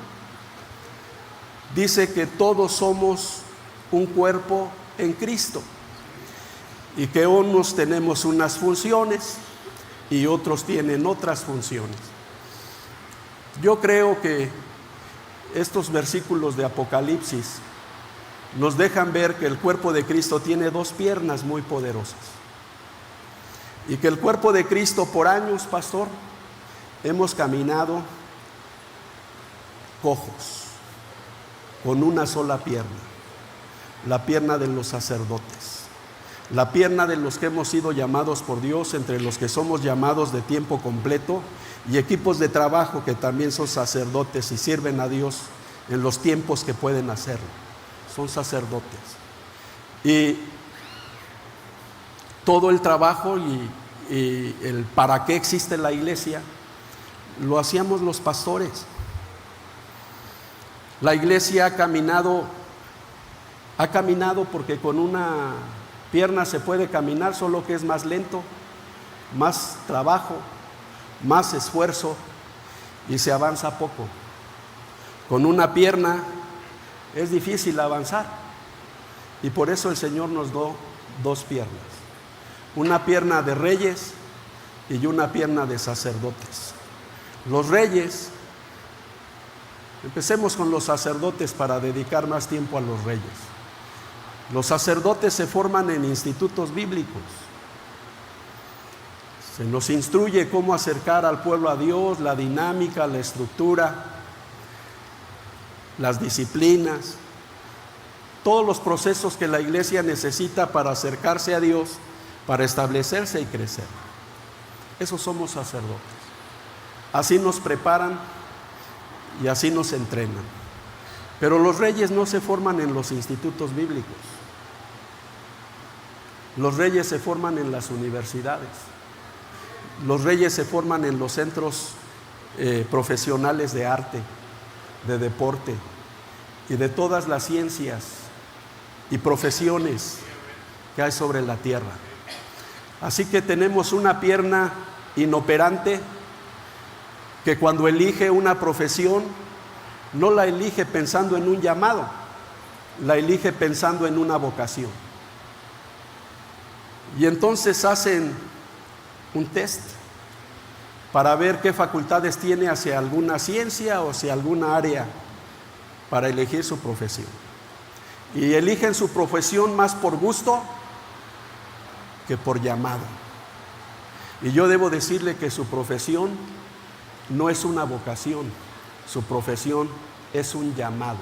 Dice que todos somos un cuerpo en Cristo y que unos tenemos unas funciones y otros tienen otras funciones. Yo creo que estos versículos de Apocalipsis nos dejan ver que el cuerpo de Cristo tiene dos piernas muy poderosas y que el cuerpo de Cristo por años, pastor, hemos caminado cojos, con una sola pierna, la pierna de los sacerdotes, la pierna de los que hemos sido llamados por Dios, entre los que somos llamados de tiempo completo, y equipos de trabajo que también son sacerdotes y sirven a Dios en los tiempos que pueden hacerlo. Son sacerdotes. Y todo el trabajo y el para qué existe la iglesia lo hacíamos los pastores. La iglesia ha caminado porque con una pierna se puede caminar, solo que es más lento, más trabajo, más esfuerzo y se avanza poco. Con una pierna es difícil avanzar y por eso el Señor nos dio dos piernas, una pierna de reyes y una pierna de sacerdotes. Los reyes, empecemos con los sacerdotes para dedicar más tiempo a los reyes. Los sacerdotes se forman en institutos bíblicos. Se nos instruye cómo acercar al pueblo a Dios, la dinámica, la estructura, las disciplinas, todos los procesos que la iglesia necesita para acercarse a Dios, para establecerse y crecer. Esos somos sacerdotes. Así nos preparan y así nos entrenan. Pero los reyes no se forman en los institutos bíblicos. Los reyes se forman en las universidades. Los reyes se forman en los centros profesionales de arte, de deporte y de todas las ciencias y profesiones que hay sobre la tierra. Así que tenemos una pierna inoperante que cuando elige una profesión no la elige pensando en un llamado, la elige pensando en una vocación. Y entonces hacen un test para ver qué facultades tiene hacia alguna ciencia o hacia alguna área para elegir su profesión. Y eligen su profesión más por gusto que por llamado. Y yo debo decirle que su profesión no es una vocación, su profesión es un llamado.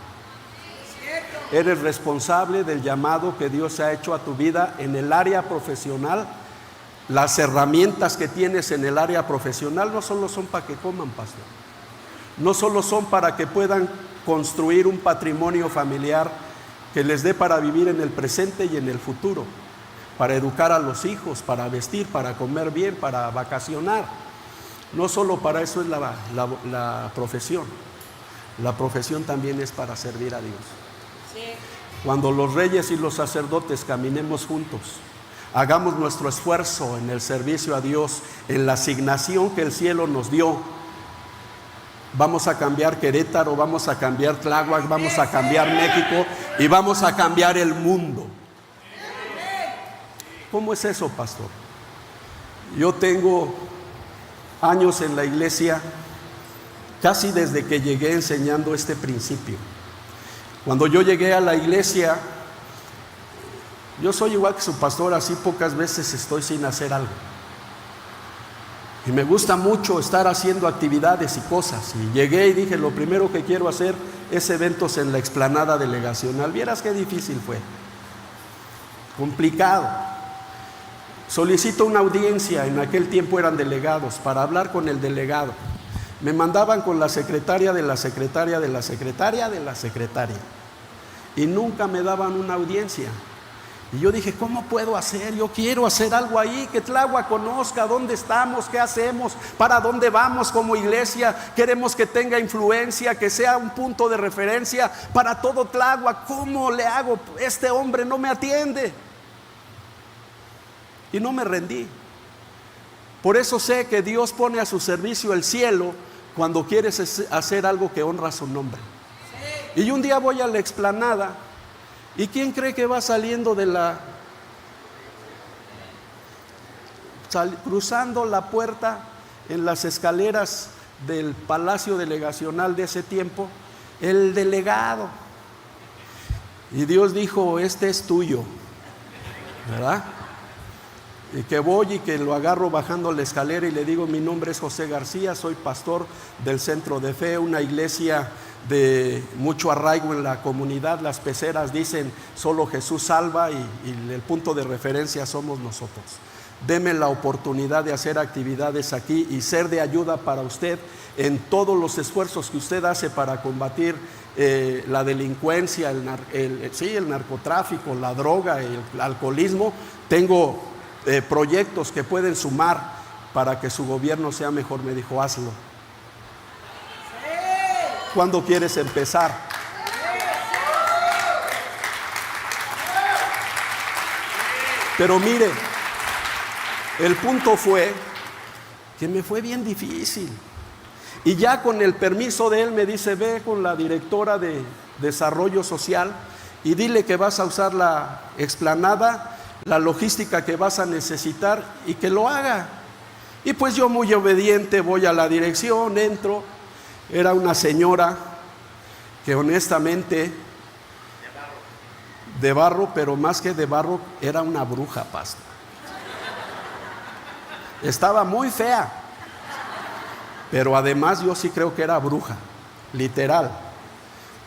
Eres responsable del llamado que Dios ha hecho a tu vida en el área profesional. Las herramientas que tienes en el área profesional no solo son para que coman, pastor. No solo son para que puedan construir un patrimonio familiar que les dé para vivir en el presente y en el futuro, para educar a los hijos, para vestir, para comer bien, para vacacionar. No solo para eso es la profesión. La profesión también es para servir a Dios. Sí. Cuando los reyes y los sacerdotes caminemos juntos, hagamos nuestro esfuerzo en el servicio a Dios, en la asignación que el cielo nos dio. Vamos a cambiar Querétaro, vamos a cambiar Tláhuac, vamos a cambiar México y vamos a cambiar el mundo. ¿Cómo es eso, pastor? Yo tengo años en la iglesia, casi desde que llegué enseñando este principio. Cuando yo llegué a la iglesia, yo soy igual que su pastor, así pocas veces estoy sin hacer algo. Y me gusta mucho estar haciendo actividades y cosas. Y llegué y dije, lo primero que quiero hacer es eventos en la explanada delegacional. Vieras qué difícil fue. Complicado. Solicito una audiencia, en aquel tiempo eran delegados, para hablar con el delegado. Me mandaban con la secretaria de la secretaria de la secretaria de la secretaria. Y nunca me daban una audiencia. Y yo dije, ¿cómo puedo hacer? Yo quiero hacer algo ahí, que Tláhuac conozca dónde estamos, qué hacemos, para dónde vamos como iglesia. Queremos que tenga influencia, que sea un punto de referencia para todo Tláhuac. ¿Cómo le hago? Este hombre no me atiende. Y no me rendí. Por eso sé que Dios pone a su servicio el cielo cuando quieres hacer algo que honra su nombre. Y un día voy a la explanada. ¿Y quién cree que va saliendo cruzando la puerta en las escaleras del palacio delegacional de ese tiempo? El delegado. Y Dios dijo, este es tuyo, ¿verdad? Y que voy y que lo agarro bajando la escalera y le digo, mi nombre es José García, soy pastor del Centro de Fe, una iglesia de mucho arraigo en la comunidad. Las peceras dicen, solo Jesús salva, y el punto de referencia somos nosotros. Deme la oportunidad de hacer actividades aquí y ser de ayuda para usted en todos los esfuerzos que usted hace para combatir la delincuencia, el narcotráfico, la droga, el alcoholismo. Tengo proyectos que pueden sumar para que su gobierno sea mejor. Me dijo, hazlo. ¿Cuándo quieres empezar? Pero mire, el punto fue que me fue bien difícil. Y ya con el permiso de él me dice, ve con la directora de Desarrollo Social y dile que vas a usar la explanada, la logística que vas a necesitar, y que lo haga. Y pues yo, muy obediente, voy a la dirección, entro. Era una señora que honestamente, de barro, pero más que de barro, era una bruja, pastor. Estaba muy fea, pero además yo sí creo que era bruja, literal.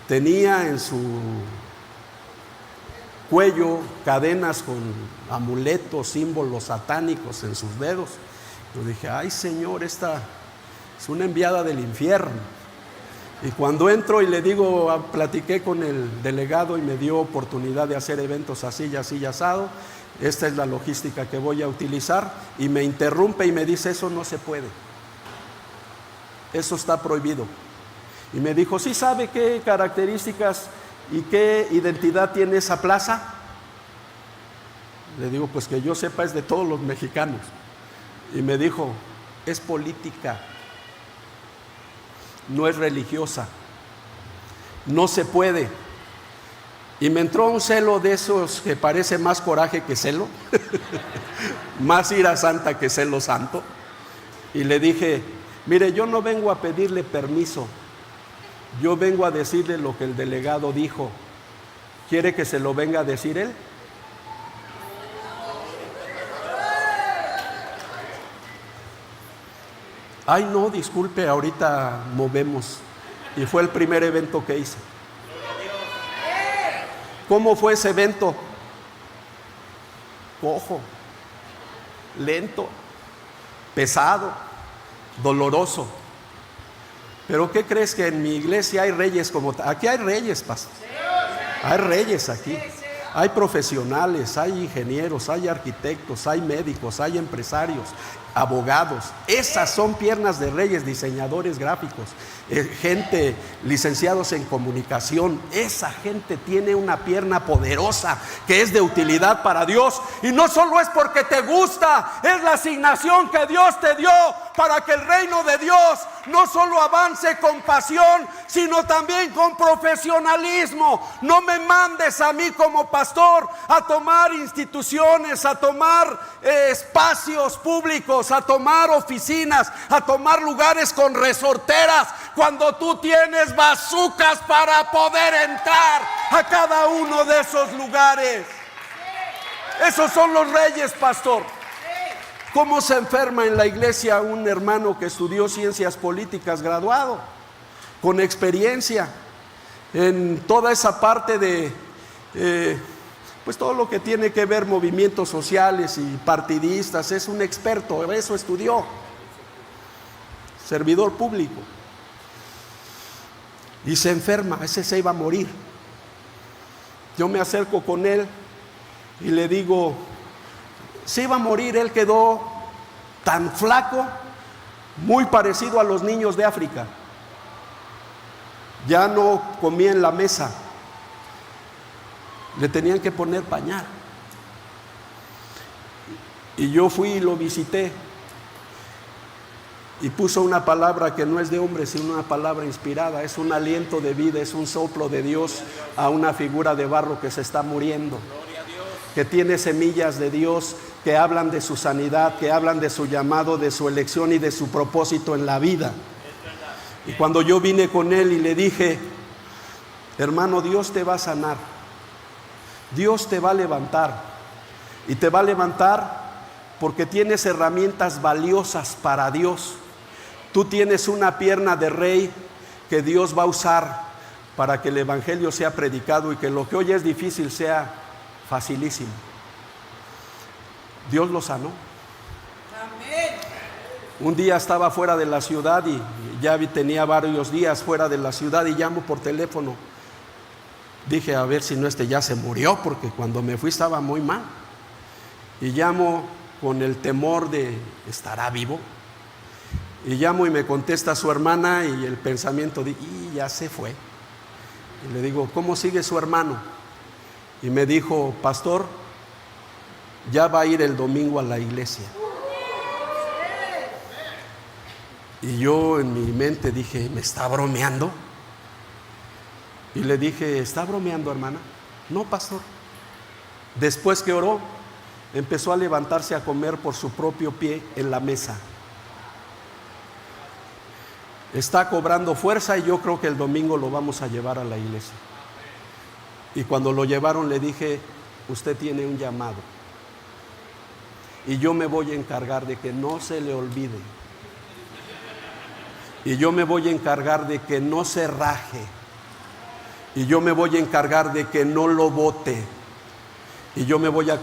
Tenía en su cuello cadenas con amuletos, símbolos satánicos en sus dedos. Yo dije, ay Señor, esta es una enviada del infierno. Y cuando entro y le digo, platiqué con el delegado y me dio oportunidad de hacer eventos así y así y asado, esta es la logística que voy a utilizar, y me interrumpe y me dice, eso no se puede, eso está prohibido. Y me dijo, ¿sí sabe qué características y qué identidad tiene esa plaza? Le digo, pues que yo sepa es de todos los mexicanos. Y me dijo, es política, no es religiosa, no se puede. Y me entró un celo de esos que parece más coraje que celo, más ira santa que celo santo. Y le dije, mire, yo no vengo a pedirle permiso, yo vengo a decirle lo que el delegado dijo. ¿Quiere que se lo venga a decir él? Ay, no, disculpe, ahorita movemos. Y fue el primer evento que hice. ¿Cómo fue ese evento? Cojo, lento, pesado, doloroso. Pero ¿qué crees? Que en mi iglesia hay reyes como aquí hay reyes, pastor. Hay reyes aquí. Hay profesionales, hay ingenieros, hay arquitectos, hay médicos, hay empresarios abogados. Esas son piernas de reyes, diseñadores gráficos, gente licenciados en comunicación. Esa gente tiene una pierna poderosa que es de utilidad para Dios, y no solo es porque te gusta, es la asignación que Dios te dio para que el reino de Dios no solo avance con pasión, sino también con profesionalismo. No me mandes a mí como pastor a tomar instituciones, a tomar espacios públicos, a tomar oficinas, a tomar lugares con resorteras, cuando tú tienes bazucas para poder entrar a cada uno de esos lugares. Esos son los reyes, pastor. ¿Cómo se enferma en la iglesia un hermano que estudió ciencias políticas, graduado, con experiencia en toda esa parte de pues todo lo que tiene que ver movimientos sociales y partidistas? Es un experto, eso estudió, servidor público, y se enferma. Ese se iba a morir. Yo me acerco con él y le digo, se iba a morir. Él quedó tan flaco, muy parecido a los niños de África. Ya no comía en la mesa, le tenían que poner pañal. Y yo fui y lo visité, y puso una palabra que no es de hombre, sino una palabra inspirada. Es un aliento de vida, es un soplo de Dios a una figura de barro que se está muriendo, que tiene semillas de Dios, que hablan de su sanidad, que hablan de su llamado, de su elección y de su propósito en la vida. Y cuando yo vine con él y le dije, hermano, Dios te va a sanar, Dios te va a levantar, y te va a levantar porque tienes herramientas valiosas para Dios. Tú tienes una pierna de rey que Dios va a usar para que el evangelio sea predicado y que lo que hoy es difícil sea facilísimo. Dios lo sanó. Amén. Un día estaba fuera de la ciudad y ya tenía varios días fuera de la ciudad, y llamo por teléfono. Dije, a ver si no ya se murió, porque cuando me fui estaba muy mal. Y llamo con el temor de, ¿estará vivo? Y llamo y me contesta su hermana, y el pensamiento de, y ya se fue. Y le digo, ¿cómo sigue su hermano? Y me dijo, pastor, ya va a ir el domingo a la iglesia. Y yo en mi mente dije, ¿me está bromeando? Y le dije, ¿está bromeando, hermana? No, pastor. Después que oró, empezó a levantarse a comer por su propio pie en la mesa. Está cobrando fuerza, y yo creo que el domingo lo vamos a llevar a la iglesia. Y cuando lo llevaron le dije, usted tiene un llamado, y yo me voy a encargar de que no se le olvide, y yo me voy a encargar de que no se raje, y yo me voy a encargar de que no lo bote, y yo me voy a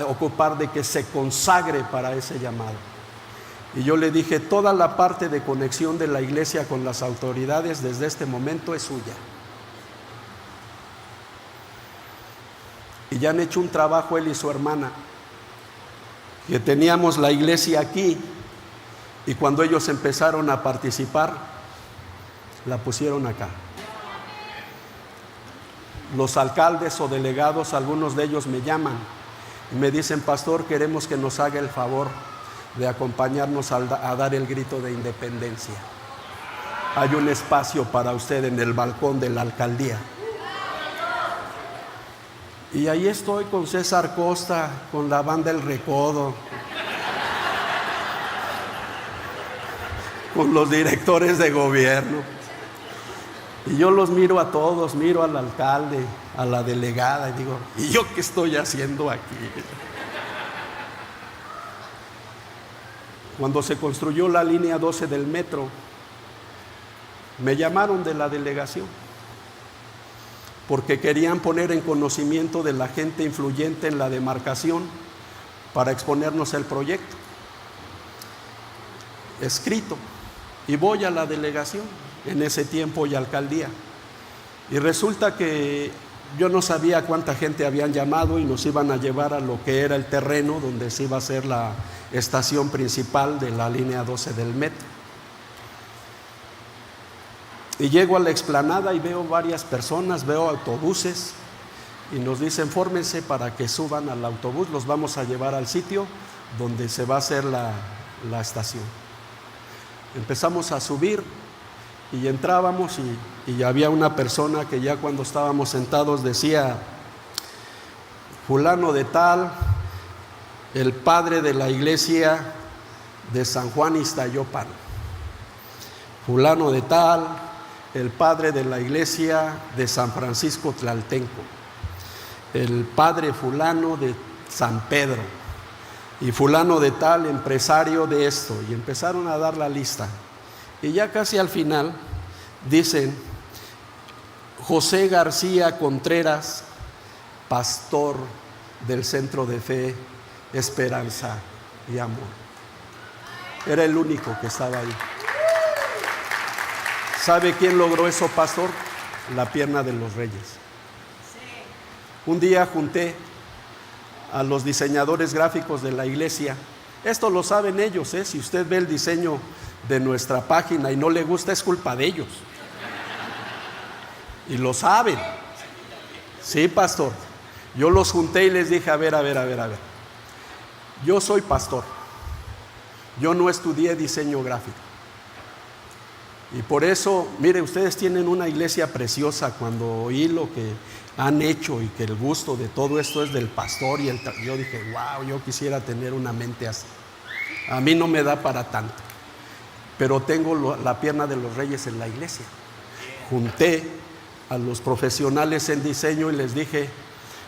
ocupar de que se consagre para ese llamado. Y yo le dije, toda la parte de conexión de la iglesia con las autoridades desde este momento es suya. Y ya han hecho un trabajo él y su hermana, que teníamos la iglesia aquí, y cuando ellos empezaron a participar, la pusieron acá. Los alcaldes o delegados, algunos de ellos me llaman y me dicen, pastor, queremos que nos haga el favor de acompañarnos a dar el grito de independencia. Hay un espacio para usted en el balcón de la alcaldía. Y ahí estoy con César Costa, con la banda El Recodo, con los directores de gobierno. Y yo los miro a todos, miro al alcalde, a la delegada, y digo, ¿y yo qué estoy haciendo aquí? Cuando se construyó la línea 12 del metro, me llamaron de la delegación, porque querían poner en conocimiento de la gente influyente en la demarcación para exponernos el proyecto escrito. Y voy a la delegación, en ese tiempo y alcaldía, y resulta que yo no sabía cuánta gente habían llamado y nos iban a llevar a lo que era el terreno donde se iba a hacer la estación principal de la línea 12 del metro. Y llego a la explanada y veo varias personas, veo autobuses y nos dicen: fórmense para que suban al autobús, los vamos a llevar al sitio donde se va a hacer la estación. Empezamos a subir y entrábamos y había una persona que ya cuando estábamos sentados decía: fulano de tal, el padre de la iglesia de San Juan Iztayopan. Fulano de tal, el padre de la iglesia de San Francisco Tlaltenco. El padre fulano de San Pedro. Y fulano de tal, empresario de esto. Y empezaron a dar la lista. Y ya casi al final dicen: José García Contreras, pastor del Centro de Fe, Esperanza y Amor. Era el único que estaba ahí. ¿Sabe quién logró eso, pastor? La pierna de los reyes. Un día junté a los diseñadores gráficos de la iglesia. Esto lo saben ellos, si usted ve el diseño de nuestra página y no le gusta, es culpa de ellos. Y lo saben. Sí, pastor. Yo los junté y les dije: a ver. Yo soy pastor. Yo no estudié diseño gráfico. Y por eso, mire, ustedes tienen una iglesia preciosa. Cuando oí lo que han hecho y que el gusto de todo esto es del pastor yo dije: wow, yo quisiera tener una mente así. A mí no me da para tanto, pero tengo la pierna de los reyes en la iglesia. Junté a los profesionales en diseño y les dije: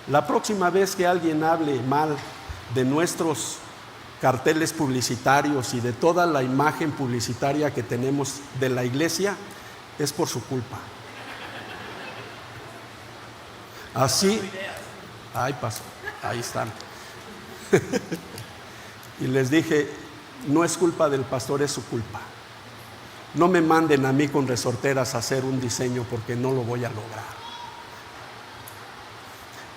la próxima vez que alguien hable mal de nuestros carteles publicitarios y de toda la imagen publicitaria que tenemos de la iglesia, es por su culpa. Así, ay, pastor, ahí están. Y les dije: no es culpa del pastor, es su culpa. No me manden a mí con resorteras a hacer un diseño porque no lo voy a lograr.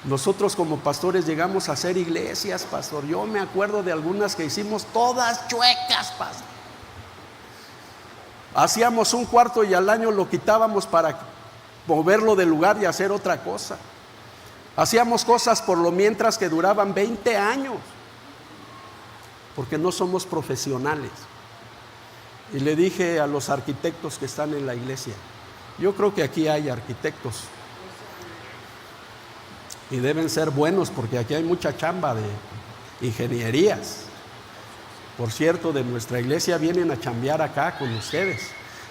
Nosotros como pastores llegamos a hacer iglesias, pastor. Yo me acuerdo de algunas que hicimos todas chuecas, pastor. Hacíamos un cuarto y al año lo quitábamos para moverlo del lugar y hacer otra cosa. Hacíamos cosas por lo mientras que duraban 20 años, porque no somos profesionales. Y le dije a los arquitectos que están en la iglesia: yo creo que aquí hay arquitectos y deben ser buenos, porque aquí hay mucha chamba de ingenierías. Por cierto, de nuestra iglesia vienen a chambear acá con ustedes.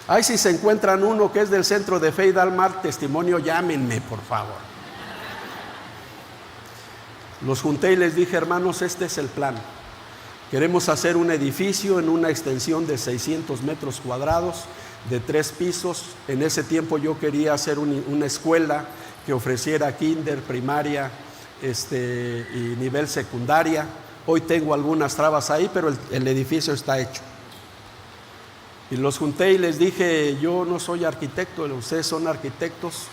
Ay, si se encuentran uno que es del Centro de Fe y da mal testimonio, llámenme, por favor. Los junté y les dije: hermanos, este es el plan. Queremos hacer un edificio en una extensión de 600 metros cuadrados, de 3 pisos. En ese tiempo yo quería hacer una escuela que ofreciera kinder, primaria y nivel secundaria. Hoy tengo algunas trabas ahí, pero el edificio está hecho. Y los junté y les dije: yo no soy arquitecto, ustedes son arquitectos,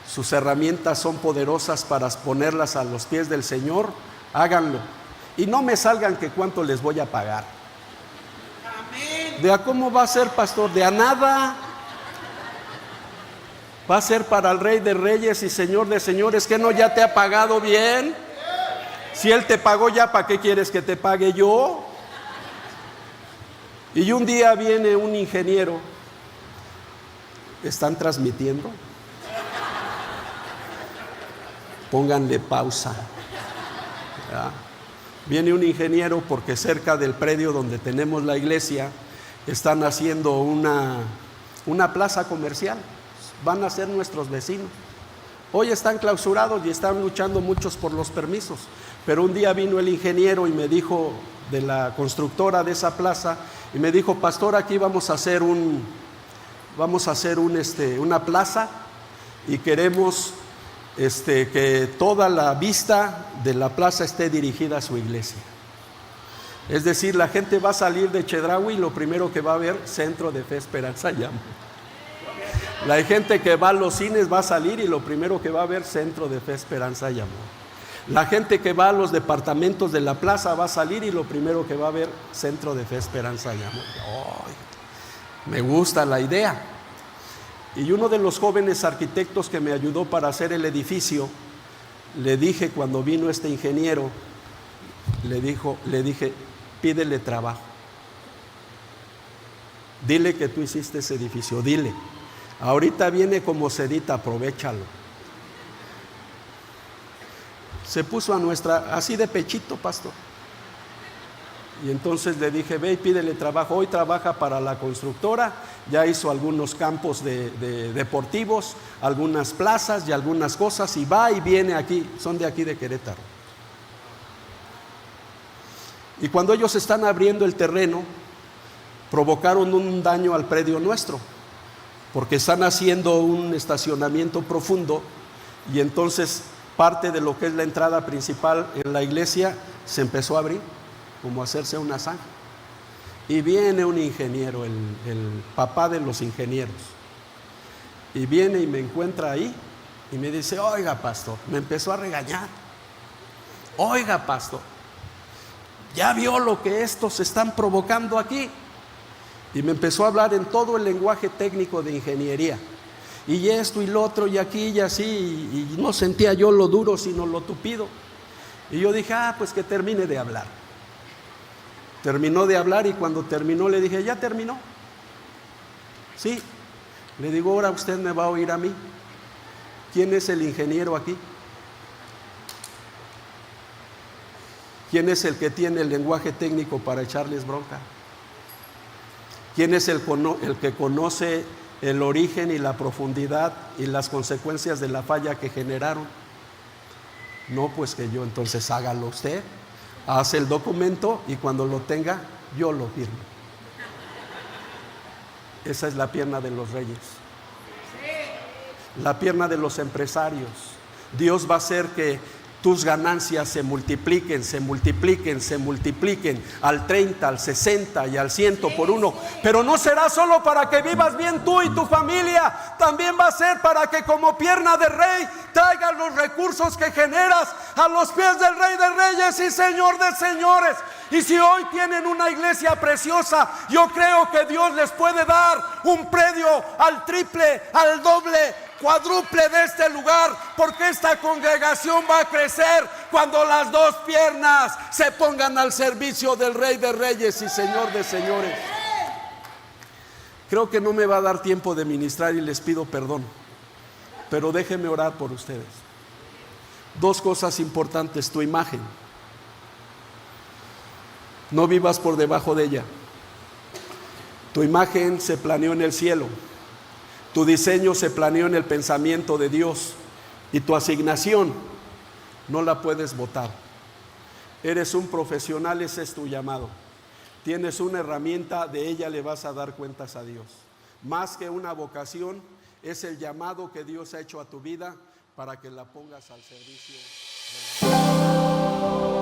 sus herramientas son poderosas para ponerlas a los pies del Señor, háganlo. Y no me salgan que cuánto les voy a pagar. Amén. ¿De a cómo va a ser, pastor? De a nada. Va a ser para el Rey de Reyes y Señor de Señores. ¿Que no ya te ha pagado bien? Si Él te pagó ya, ¿para qué quieres que te pague yo? Y un día viene un ingeniero. ¿Están transmitiendo? Pónganle pausa. ¿Ya? Viene un ingeniero porque cerca del predio donde tenemos la iglesia están haciendo una plaza comercial. Van a ser nuestros vecinos. Hoy están clausurados y están luchando muchos por los permisos. Pero un día vino el ingeniero y me dijo, de la constructora de esa plaza, y me dijo: pastor, aquí vamos a hacer una plaza y queremos que toda la vista de la plaza esté dirigida a su iglesia. Es decir, la gente va a salir de Chedraui y lo primero que va a ver: Centro de Fe, Esperanza y Amor. La gente que va a los cines va a salir y lo primero que va a ver, Centro de Fe, Esperanza y Amor. La gente que va a los departamentos de la plaza va a salir y lo primero que va a ver, Centro de Fe, Esperanza y Amor. ¡Ay! Me gusta la idea. Y uno de los jóvenes arquitectos que me ayudó para hacer el edificio, le dije cuando vino este ingeniero, le dije, pídele trabajo. Dile que tú hiciste ese edificio, dile. Ahorita viene como sedita, aprovéchalo. Se puso así de pechito, pastor. Y entonces le dije, ve y pídele trabajo. Hoy trabaja para la constructora, ya hizo algunos campos de deportivos, algunas plazas y algunas cosas, y va y viene aquí, son de aquí de Querétaro. Y cuando ellos están abriendo el terreno, provocaron un daño al predio nuestro, porque están haciendo un estacionamiento profundo, y entonces parte de lo que es la entrada principal en la iglesia se empezó a abrir, como a hacerse una zanja. Y viene un ingeniero, el papá de los ingenieros, y viene y me encuentra ahí y me dice, oiga, pastor, me empezó a regañar. Oiga, pastor, ¿ya vio lo que estos están provocando aquí? Y me empezó a hablar en todo el lenguaje técnico de ingeniería. Y esto y lo otro y aquí y así, y no sentía yo lo duro sino lo tupido. Y yo dije, pues que termine de hablar. Terminó de hablar y cuando terminó le dije, ¿ya terminó? Sí. Le digo, ahora usted me va a oír a mí. ¿Quién es el ingeniero aquí? ¿Quién es el que tiene el lenguaje técnico para echarles bronca? ¿Quién es el que conoce el origen y la profundidad y las consecuencias de la falla que generaron? No, pues que yo. Entonces hágalo usted, hace el documento y cuando lo tenga yo lo firmo. Esa es la pierna de los reyes, la pierna de los empresarios. Dios va a hacer que tus ganancias se multipliquen, se multipliquen, se multipliquen al 30, al 60 y al 100 por uno. Pero no será solo para que vivas bien tú y tu familia, también va a ser para que como pierna de rey traigas los recursos que generas a los pies del Rey de Reyes y Señor de Señores. Y si hoy tienen una iglesia preciosa, yo creo que Dios les puede dar un predio al triple, al doble, cuádruple de este lugar, porque esta congregación va a crecer cuando las dos piernas se pongan al servicio del Rey de Reyes y Señor de Señores. Creo que no me va a dar tiempo de ministrar y les pido perdón, pero déjenme orar por ustedes. Dos cosas importantes: tu imagen, no vivas por debajo de ella. Tu imagen se planeó en el cielo. Tu diseño se planeó en el pensamiento de Dios, y tu asignación no la puedes botar. Eres un profesional, ese es tu llamado. Tienes una herramienta, de ella le vas a dar cuentas a Dios. Más que una vocación, es el llamado que Dios ha hecho a tu vida para que la pongas al servicio de Dios.